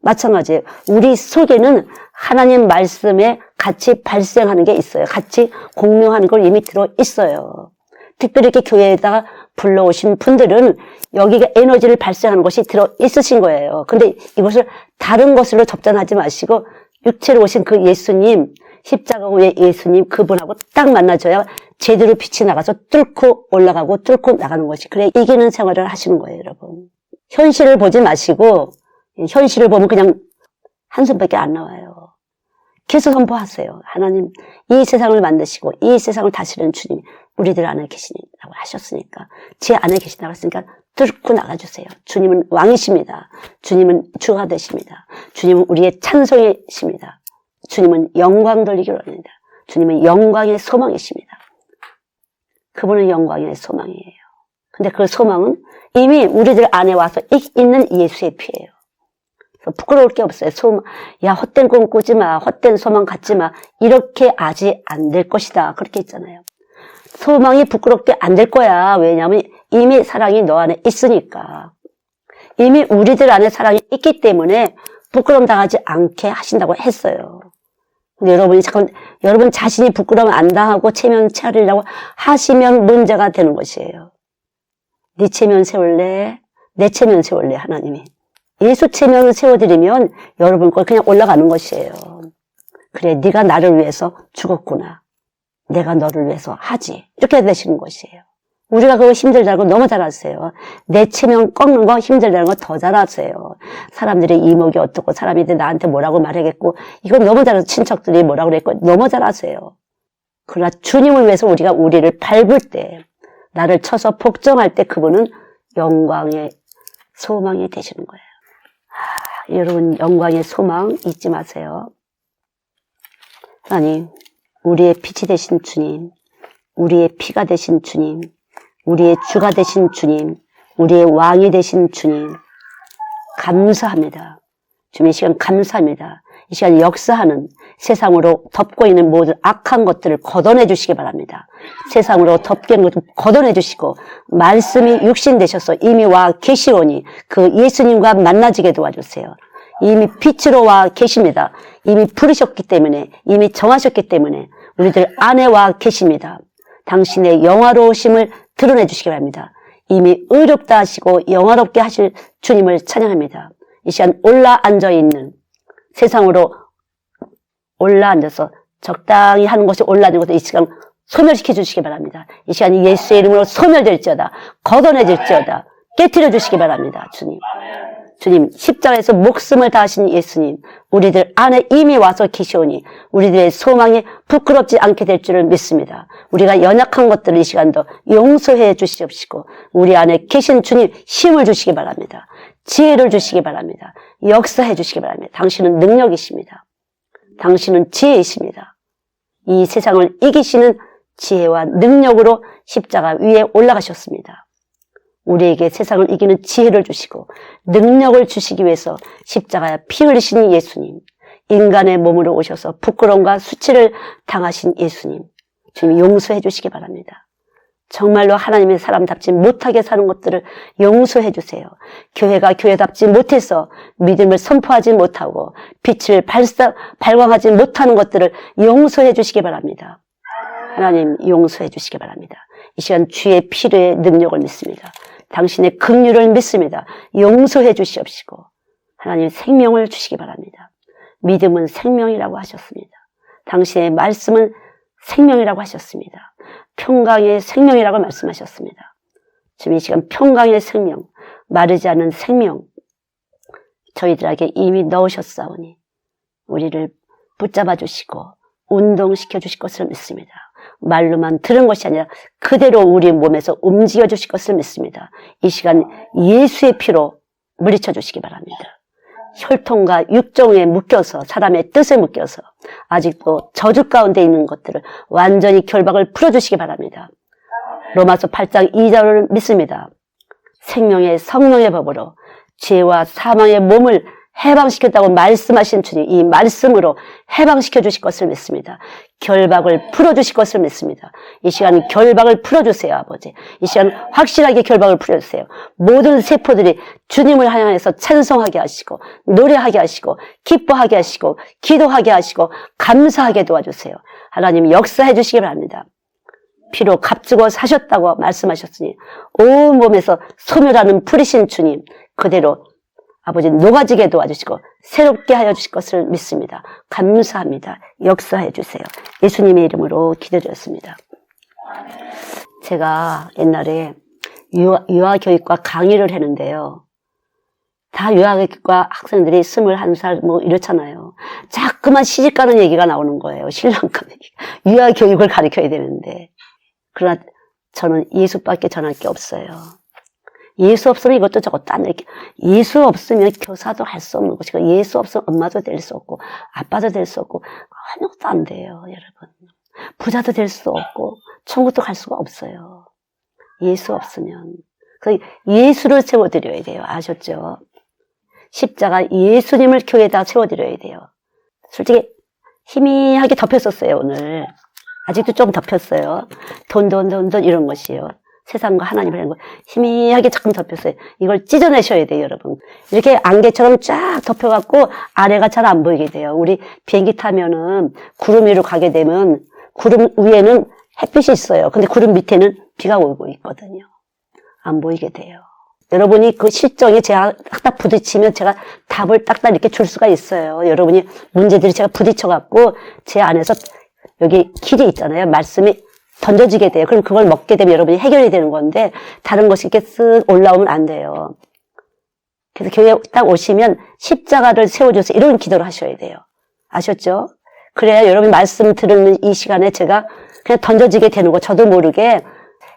Speaker 1: 마찬가지예요. 우리 속에는 하나님 말씀에 같이 발생하는 게 있어요. 같이 공명하는 걸 이미 들어 있어요. 특별히 이렇게 교회에다가 불러오신 분들은 여기가 에너지를 발생하는 것이 들어 있으신 거예요. 근데 이것을 다른 것으로 접전하지 마시고 육체로 오신 그 예수님, 십자가 위에 예수님 그분하고 딱 만나줘야 제대로 빛이 나가서 뚫고 올라가고 뚫고 나가는 것이 그래 이기는 생활을 하시는 거예요, 여러분. 현실을 보지 마시고 현실을 보면 그냥 한숨밖에 안 나와요. 계속 선포하세요. 하나님, 이 세상을 만드시고 이 세상을 다스리는 주님이 우리들 안에 계시다고 하셨으니까 제 안에 계신다고 했으니까 뚫고 나가주세요. 주님은 왕이십니다. 주님은 주가 되십니다. 주님은 우리의 찬송이십니다. 주님은 영광 돌리기를 원합니다. 주님은 영광의 소망이십니다. 그분은 영광의 소망이에요. 근데 그 소망은 이미 우리들 안에 와서 있는 예수의 피예요. 부끄러울 게 없어요. 야, 헛된 꿈 꾸지 마. 헛된 소망 갖지 마. 이렇게 아직 안 될 것이다. 그렇게 했잖아요. 소망이 부끄럽게 안 될 거야. 왜냐하면 이미 사랑이 너 안에 있으니까. 이미 우리들 안에 사랑이 있기 때문에 부끄러움 당하지 않게 하신다고 했어요. 근데 여러분이 잠깐, 여러분 자신이 부끄러움 안 당하고 체면 차리려고 하시면 문제가 되는 것이에요. 네 체면 세울래? 내 체면 세울래, 하나님이. 예수 체면을 세워드리면 여러분 걸 그냥 올라가는 것이에요. 그래, 네가 나를 위해서 죽었구나. 내가 너를 위해서 하지. 이렇게 되시는 것이에요. 우리가 그거 힘들다는 거 너무 잘 아세요. 내 체면 꺾는 거 힘들다는 거 더 잘 아세요. 사람들이 이목이 어떻고 사람이 나한테 뭐라고 말하겠고 이건 너무 잘 아세요. 친척들이 뭐라고 그랬고 너무 잘 아세요. 그러나 주님을 위해서 우리가 우리를 밟을 때 나를 쳐서 복종할 때 그분은 영광의 소망이 되시는 거예요. 여러분 영광의 소망 잊지 마세요. 하나님 우리의 빛이 되신 주님, 우리의 피가 되신 주님, 우리의 주가 되신 주님, 우리의 왕이 되신 주님, 감사합니다. 주님 이 시간 감사합니다. 이 시간 역사하는 세상으로 덮고 있는 모든 악한 것들을 걷어내 주시기 바랍니다. 세상으로 덮게 있는 것을 걷어내 주시고 말씀이 육신 되셔서 이미 와 계시오니 그 예수님과 만나지게 도와주세요. 이미 빛으로 와 계십니다. 이미 부르셨기 때문에 이미 정하셨기 때문에 우리들 안에 와 계십니다. 당신의 영화로우심을 드러내 주시기 바랍니다. 이미 의롭다 하시고 영화롭게 하실 주님을 찬양합니다. 이 시간 올라 앉아있는 세상으로 올라 앉아서 적당히 하는 것이 올라앉는 것을 이 시간 소멸시켜 주시기 바랍니다. 이 시간 예수의 이름으로 소멸될지어다. 걷어내질지어다. 깨트려 주시기 바랍니다. 주님. 주님 십자가에서 목숨을 다하신 예수님 우리들 안에 이미 와서 계시오니 우리들의 소망이 부끄럽지 않게 될 줄을 믿습니다. 우리가 연약한 것들을 이 시간도 용서해 주시옵시고 우리 안에 계신 주님 힘을 주시기 바랍니다. 지혜를 주시기 바랍니다. 역사해 주시기 바랍니다. 당신은 능력이십니다. 당신은 지혜이십니다. 이 세상을 이기시는 지혜와 능력으로 십자가 위에 올라가셨습니다. 우리에게 세상을 이기는 지혜를 주시고 능력을 주시기 위해서 십자가에 피 흘리신 예수님, 인간의 몸으로 오셔서 부끄러움과 수치를 당하신 예수님, 주님 용서해 주시기 바랍니다. 정말로 하나님의 사람답지 못하게 사는 것들을 용서해 주세요. 교회가 교회답지 못해서 믿음을 선포하지 못하고 빛을 발광하지 못하는 것들을 용서해 주시기 바랍니다. 하나님 용서해 주시기 바랍니다. 이 시간 주의 피로의 능력을 믿습니다. 당신의 긍휼을 믿습니다. 용서해 주시옵시고 하나님 생명을 주시기 바랍니다. 믿음은 생명이라고 하셨습니다. 당신의 말씀은 생명이라고 하셨습니다. 평강의 생명이라고 말씀하셨습니다. 지금 이 시간 평강의 생명, 마르지 않는 생명 저희들에게 이미 넣으셨사오니 우리를 붙잡아 주시고 운동시켜 주실 것을 믿습니다. 말로만 들은 것이 아니라 그대로 우리 몸에서 움직여 주실 것을 믿습니다. 이 시간 예수의 피로 물리쳐 주시기 바랍니다. 혈통과 육정에 묶여서 사람의 뜻에 묶여서 아직도 저주 가운데 있는 것들을 완전히 결박을 풀어주시기 바랍니다. 로마서 8장 2절을 믿습니다. 생명의 성령의 법으로 죄와 사망의 몸을 해방시켰다고 말씀하신 주님, 이 말씀으로 해방시켜 주실 것을 믿습니다. 결박을 풀어주실 것을 믿습니다. 이 시간 결박을 풀어주세요, 아버지. 이 시간 확실하게 결박을 풀어주세요. 모든 세포들이 주님을 향해서 찬송하게 하시고, 노래하게 하시고, 기뻐하게 하시고, 기도하게 하시고, 감사하게 도와주세요. 하나님 역사해 주시기 바랍니다. 피로 값주고 사셨다고 말씀하셨으니 온 몸에서 소멸하는 풀이신 주님 그대로 아버지 녹아지게 도와주시고 새롭게 하여 주실 것을 믿습니다. 감사합니다. 역사해 주세요. 예수님의 이름으로 기도드렸습니다. 제가 옛날에 유아교육과 강의를 했는데요. 다 유아교육과 학생들이 21살 뭐 이렇잖아요. 자꾸만 시집가는 얘기가 나오는 거예요. 신랑 가는 얘기. 유아교육을 가르쳐야 되는데. 그러나 저는 예수밖에 전할 게 없어요. 예수 없으면 이것도 저것도 안 돼. 예수 없으면 교사도 할 수 없는 것이고, 예수 없으면 엄마도 될 수 없고, 아빠도 될 수 없고, 아무것도 안 돼요, 여러분. 부자도 될 수 없고, 천국도 갈 수가 없어요. 예수 없으면. 그 예수를 세워드려야 돼요. 아셨죠? 십자가 예수님을 교회에다 세워드려야 돼요. 솔직히 희미하게 덮였었어요, 오늘. 아직도 좀 덮였어요. 돈 이런 것이요. 세상과 하나님을 하는 거 희미하게 조금 덮였어요. 이걸 찢어내셔야 돼요, 여러분. 이렇게 안개처럼 쫙 덮여갖고 아래가 잘 안 보이게 돼요. 우리 비행기 타면은 구름 위로 가게 되면 구름 위에는 햇빛이 있어요. 근데 구름 밑에는 비가 오고 있거든요. 안 보이게 돼요. 여러분이 그 실정에 제가 딱딱 부딪히면 제가 답을 딱딱 이렇게 줄 수가 있어요. 여러분이 문제들이 제가 부딪혀갖고 제 안에서 여기 길이 있잖아요. 말씀이 던져지게 돼요. 그럼 그걸 먹게 되면 여러분이 해결이 되는 건데 다른 것이 이렇게 쓱 올라오면 안 돼요. 그래서 교회에 딱 오시면 십자가를 세워줘서 이런 기도를 하셔야 돼요. 아셨죠? 그래야 여러분이 말씀 들으는 이 시간에 제가 그냥 던져지게 되는 거 저도 모르게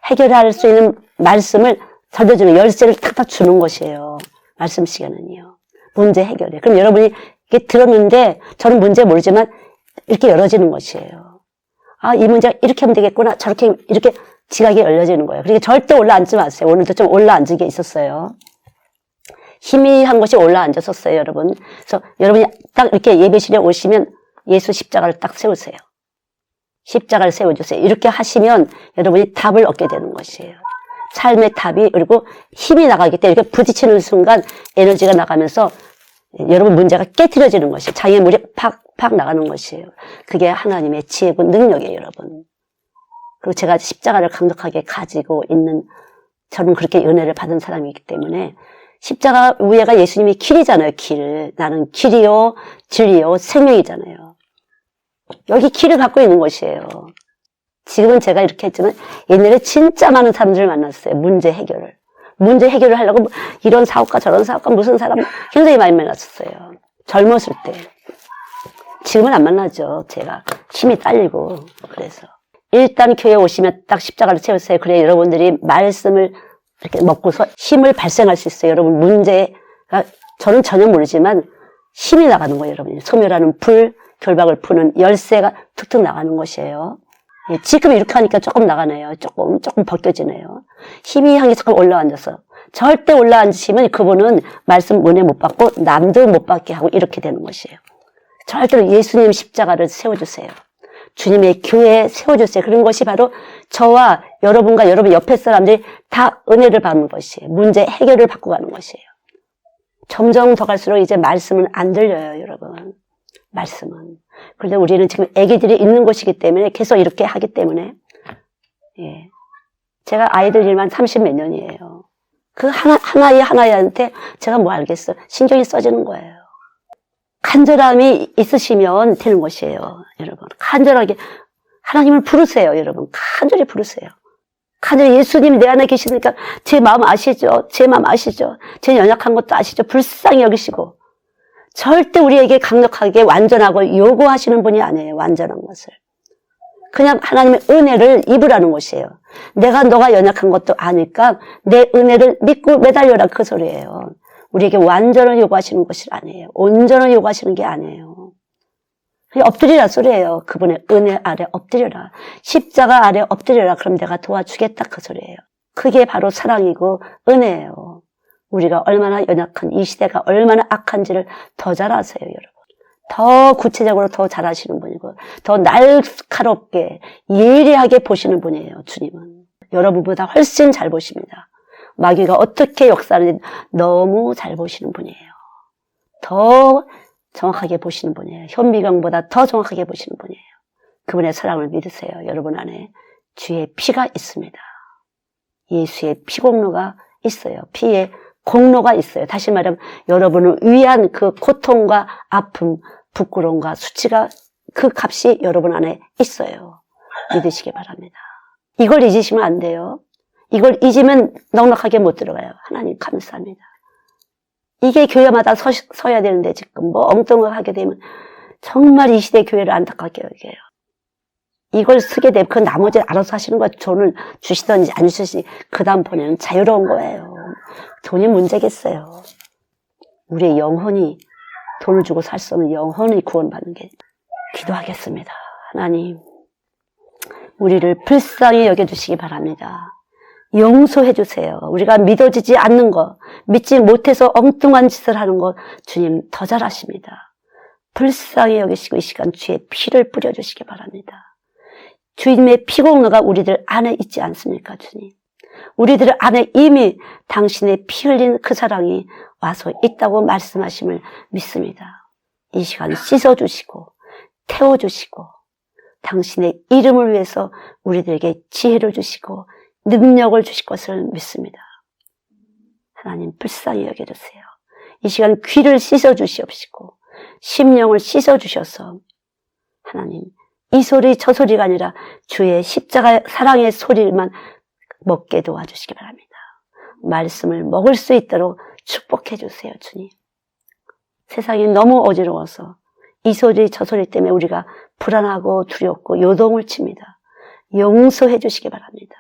Speaker 1: 해결할 수 있는 말씀을 던져주는 열쇠를 탁탁 주는 것이에요. 말씀 시간은요. 문제 해결에. 그럼 여러분이 이렇게 들었는데 저는 문제 모르지만 이렇게 열어지는 것이에요. 아, 이 문제가 이렇게 하면 되겠구나. 저렇게 이렇게 지각이 열려지는 거예요. 그러니까 절대 올라앉지 마세요. 오늘도 좀 올라앉은 게 있었어요. 희미한 것이 올라앉았었어요, 여러분. 그래서 여러분이 딱 이렇게 예배실에 오시면 예수 십자가를 딱 세우세요. 십자가를 세워주세요. 이렇게 하시면 여러분이 답을 얻게 되는 것이에요. 삶의 답이, 그리고 힘이 나가기 때문에 이렇게 부딪히는 순간 에너지가 나가면서 여러분 문제가 깨트려지는 것이에요. 장애물이 팍팍 나가는 것이에요. 그게 하나님의 지혜고 능력이에요, 여러분. 그리고 제가 십자가를 강력하게 가지고 있는, 저는 그렇게 은혜를 받은 사람이기 때문에 십자가 위에가 예수님이 길이잖아요, 길. 나는 길이요, 진리요, 생명이잖아요. 여기 길을 갖고 있는 것이에요. 지금은 제가 이렇게 했지만 옛날에 진짜 많은 사람들을 만났어요. 문제 해결을. 문제 해결을 하려고 이런 사업가 저런 사업가 무슨 사람 굉장히 많이 만났었어요. 젊었을 때. 지금은 안 만나죠. 제가 힘이 딸리고. 그래서 일단 교회에 오시면 딱 십자가를 세우세요. 그래 여러분들이 말씀을 이렇게 먹고서 힘을 발생할 수 있어요. 여러분 문제가 저는 전혀 모르지만 힘이 나가는 거예요. 여러분. 소멸하는 불, 결박을 푸는 열쇠가 툭툭 나가는 것이에요. 예, 지금 이렇게 하니까 조금 나가네요. 조금 벗겨지네요. 힘이 한 개 조금 올라앉아서. 절대 올라앉으시면 그분은 말씀 은혜 못 받고 남도 못 받게 하고 이렇게 되는 것이에요. 절대로 예수님 십자가를 세워주세요. 주님의 교회에 세워주세요. 그런 것이 바로 저와 여러분과 여러분 옆에 사람들이 다 은혜를 받는 것이에요. 문제 해결을 받고 가는 것이에요. 점점 더 갈수록 이제 말씀은 안 들려요, 여러분. 말씀은. 그런데 우리는 지금 아기들이 있는 곳이기 때문에 계속 이렇게 하기 때문에, 예. 제가 아이들 일만 30몇 년이에요. 그 하나한테 제가 뭐 알겠어요. 신경이 써지는 거예요. 간절함이 있으시면 되는 것이에요, 여러분. 간절하게 하나님을 부르세요, 여러분. 간절히 부르세요. 간절히 예수님이 내 안에 계시니까 제 마음 아시죠? 제 마음 아시죠? 제 연약한 것도 아시죠? 불쌍히 여기시고. 절대 우리에게 강력하게 완전하고 요구하시는 분이 아니에요. 완전한 것을. 그냥 하나님의 은혜를 입으라는 것이에요. 너가 연약한 것도 아니까 내 은혜를 믿고 매달려라 그 소리예요. 우리에게 완전을 요구하시는 것이 아니에요. 온전을 요구하시는 게 아니에요. 엎드리라 소리예요. 그분의 은혜 아래 엎드려라. 십자가 아래 엎드려라. 그럼 내가 도와주겠다 그 소리예요. 그게 바로 사랑이고 은혜예요. 우리가 얼마나 연약한, 이 시대가 얼마나 악한지를 더 잘 아세요, 여러분. 더 구체적으로 더 잘 아시는 분이고, 더 날카롭게, 예리하게 보시는 분이에요, 주님은. 여러분보다 훨씬 잘 보십니다. 마귀가 어떻게 역사하는지 너무 잘 보시는 분이에요. 더 정확하게 보시는 분이에요. 현미경보다 더 정확하게 보시는 분이에요. 그분의 사랑을 믿으세요. 여러분 안에 주의 피가 있습니다. 예수의 피공로가 있어요. 피의 공로가 있어요. 다시 말하면 여러분을 위한 그 고통과 아픔, 부끄러움과 수치가 그 값이 여러분 안에 있어요. 믿으시기 바랍니다. 이걸 잊으시면 안 돼요. 이걸 잊으면 넉넉하게 못 들어가요. 하나님 감사합니다. 이게 교회마다 서야 되는데 지금 뭐 엉뚱하게 되면 정말 이 시대 교회를 안타깝게 여겨요. 이걸 쓰게 되면 그 나머지 알아서 하시는 거 돈을 주시든지 안 주시든지 그 다음번에는 자유로운 거예요. 돈이 문제겠어요. 우리의 영혼이 돈을 주고 살 수 없는 영혼이 구원받는 게. 기도하겠습니다. 하나님 우리를 불쌍히 여겨주시기 바랍니다. 용서해 주세요. 우리가 믿어지지 않는 것, 믿지 못해서 엉뚱한 짓을 하는 것 주님 더 잘하십니다. 불쌍히 여기시고 이 시간 주의 피를 뿌려주시기 바랍니다. 주님의 피공로가 우리들 안에 있지 않습니까, 주님? 우리들 안에 이미 당신의 피 흘린 그 사랑이 와서 있다고 말씀하심을 믿습니다. 이 시간 씻어주시고 태워주시고 당신의 이름을 위해서 우리들에게 지혜를 주시고 능력을 주실 것을 믿습니다. 하나님 불쌍히 여겨주세요. 이 시간 귀를 씻어주시옵시고 심령을 씻어주셔서 하나님 이 소리 저 소리가 아니라 주의 십자가 사랑의 소리만 먹게 도와주시기 바랍니다. 말씀을 먹을 수 있도록 축복해 주세요, 주님. 세상이 너무 어지러워서 이 소리 저 소리 때문에 우리가 불안하고 두렵고 요동을 칩니다. 용서해 주시기 바랍니다.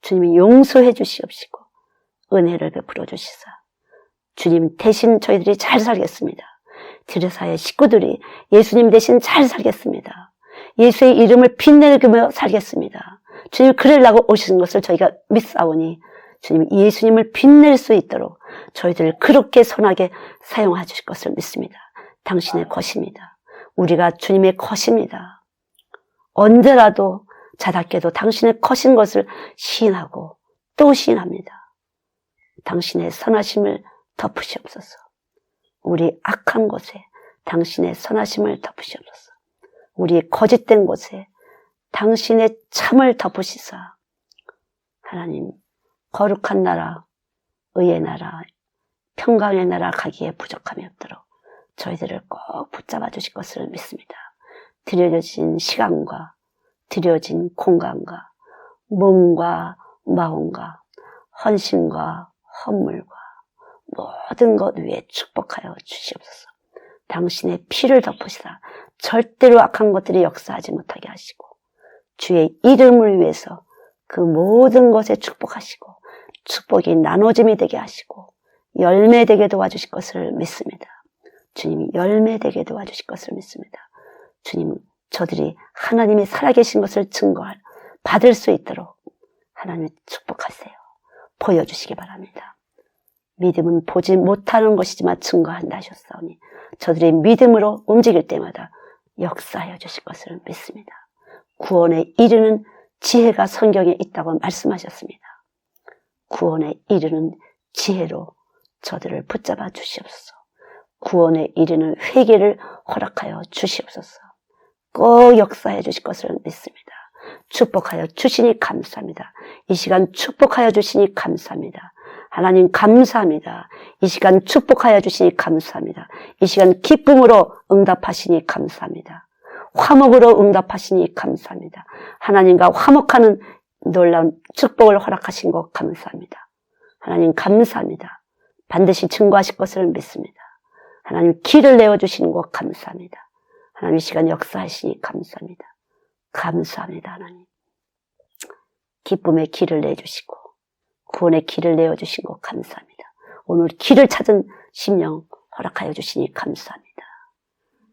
Speaker 1: 주님이 용서해 주시옵시고 은혜를 베풀어 주시사 주님 대신 저희들이 잘 살겠습니다. 드레사의 식구들이 예수님 대신 잘 살겠습니다. 예수의 이름을 빛내며 살겠습니다. 주님 그러려고 오신 것을 저희가 믿사오니 주님 예수님을 빛낼 수 있도록 저희들을 그렇게 선하게 사용해 주실 것을 믿습니다. 당신의 것입니다. 우리가 주님의 것입니다. 언제라도 자답게도 당신의 것인 것을 시인하고 또 시인합니다. 당신의 선하심을 덮으시옵소서. 우리 악한 곳에 당신의 선하심을 덮으시옵소서. 우리 거짓된 곳에 당신의 참을 덮으시사 하나님 거룩한 나라, 의의 나라, 평강의 나라 가기에 부족함이 없도록 저희들을 꼭 붙잡아 주실 것을 믿습니다. 드려진 시간과 드려진 공간과 몸과 마음과 헌신과 헌물과 모든 것 위에 축복하여 주시옵소서. 당신의 피를 덮으시라 절대로 악한 것들이 역사하지 못하게 하시고 주의 이름을 위해서 그 모든 것에 축복하시고 축복이 나눠짐이 되게 하시고 열매되게 도와주실 것을 믿습니다. 주님이 열매되게 도와주실 것을 믿습니다. 주님 저들이 하나님이 살아계신 것을 증거할 받을 수 있도록 하나님 축복하세요. 보여주시기 바랍니다. 믿음은 보지 못하는 것이지만 증거한다 하셨사오니 저들의 믿음으로 움직일 때마다 역사하여 주실 것을 믿습니다. 구원에 이르는 지혜가 성경에 있다고 말씀하셨습니다. 구원에 이르는 지혜로 저들을 붙잡아 주시옵소서. 구원에 이르는 회개를 허락하여 주시옵소서. 꼭 역사해 주실 것을 믿습니다. 축복하여 주시니 감사합니다. 이 시간 축복하여 주시니 감사합니다. 하나님 감사합니다. 이 시간 축복하여 주시니 감사합니다. 이 시간 기쁨으로 응답하시니 감사합니다. 화목으로 응답하시니 감사합니다. 하나님과 화목하는 놀라운 축복을 허락하신 것 감사합니다. 하나님 감사합니다. 반드시 증거하실 것을 믿습니다. 하나님 길을 내어주시는 것 감사합니다. 하나님 이 시간 역사하시니 감사합니다. 감사합니다. 하나님 기쁨의 길을 내주시고 구원의 길을 내어주신 것 감사합니다. 오늘 길을 찾은 심령 허락하여 주시니 감사합니다.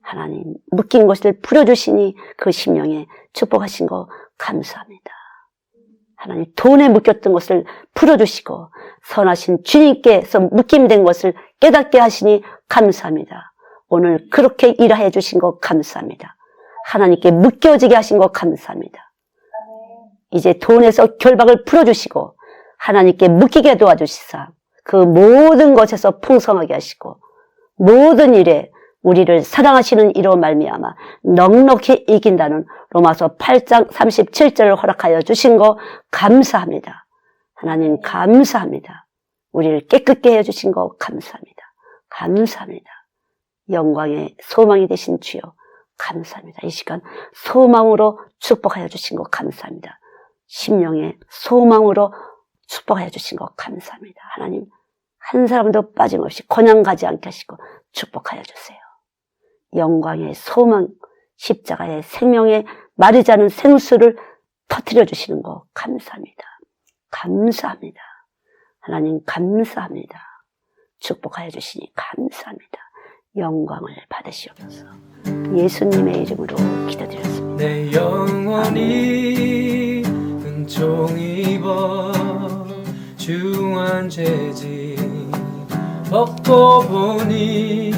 Speaker 1: 하나님 묶인 것을 풀어주시니 그 심령에 축복하신 것 감사합니다. 하나님 돈에 묶였던 것을 풀어주시고 선하신 주님께서 묶임된 것을 깨닫게 하시니 감사합니다. 오늘 그렇게 일하여 주신 것 감사합니다. 하나님께 묶여지게 하신 것 감사합니다. 이제 돈에서 결박을 풀어주시고 하나님께 묶이게 도와주시사 그 모든 것에서 풍성하게 하시고 모든 일에 우리를 사랑하시는 이로 말미암아 넉넉히 이긴다는 로마서 8장 37절을 허락하여 주신 거 감사합니다. 하나님 감사합니다. 우리를 깨끗게 해주신 거 감사합니다. 감사합니다. 영광의 소망이 되신 주여 감사합니다. 이 시간 소망으로 축복하여 주신 거 감사합니다. 심령의 소망으로 축복하여 주신 것 감사합니다. 하나님 한 사람도 빠짐없이 고난 가지 않게 하시고 축복하여 주세요. 영광의 소망 십자가의 생명의 마르지 않은 생수를 터뜨려 주시는 것 감사합니다. 감사합니다. 하나님 감사합니다. 축복하여 주시니 감사합니다. 영광을 받으시옵소서. 예수님의 이름으로 기도드렸습니다.
Speaker 2: 내 영혼이 은총 입어 주한 재질 벗고 보니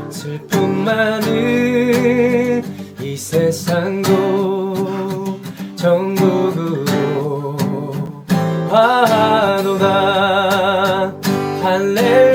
Speaker 2: 슬픔 많은 이 세상도 천국으로 화도다 할렐루야.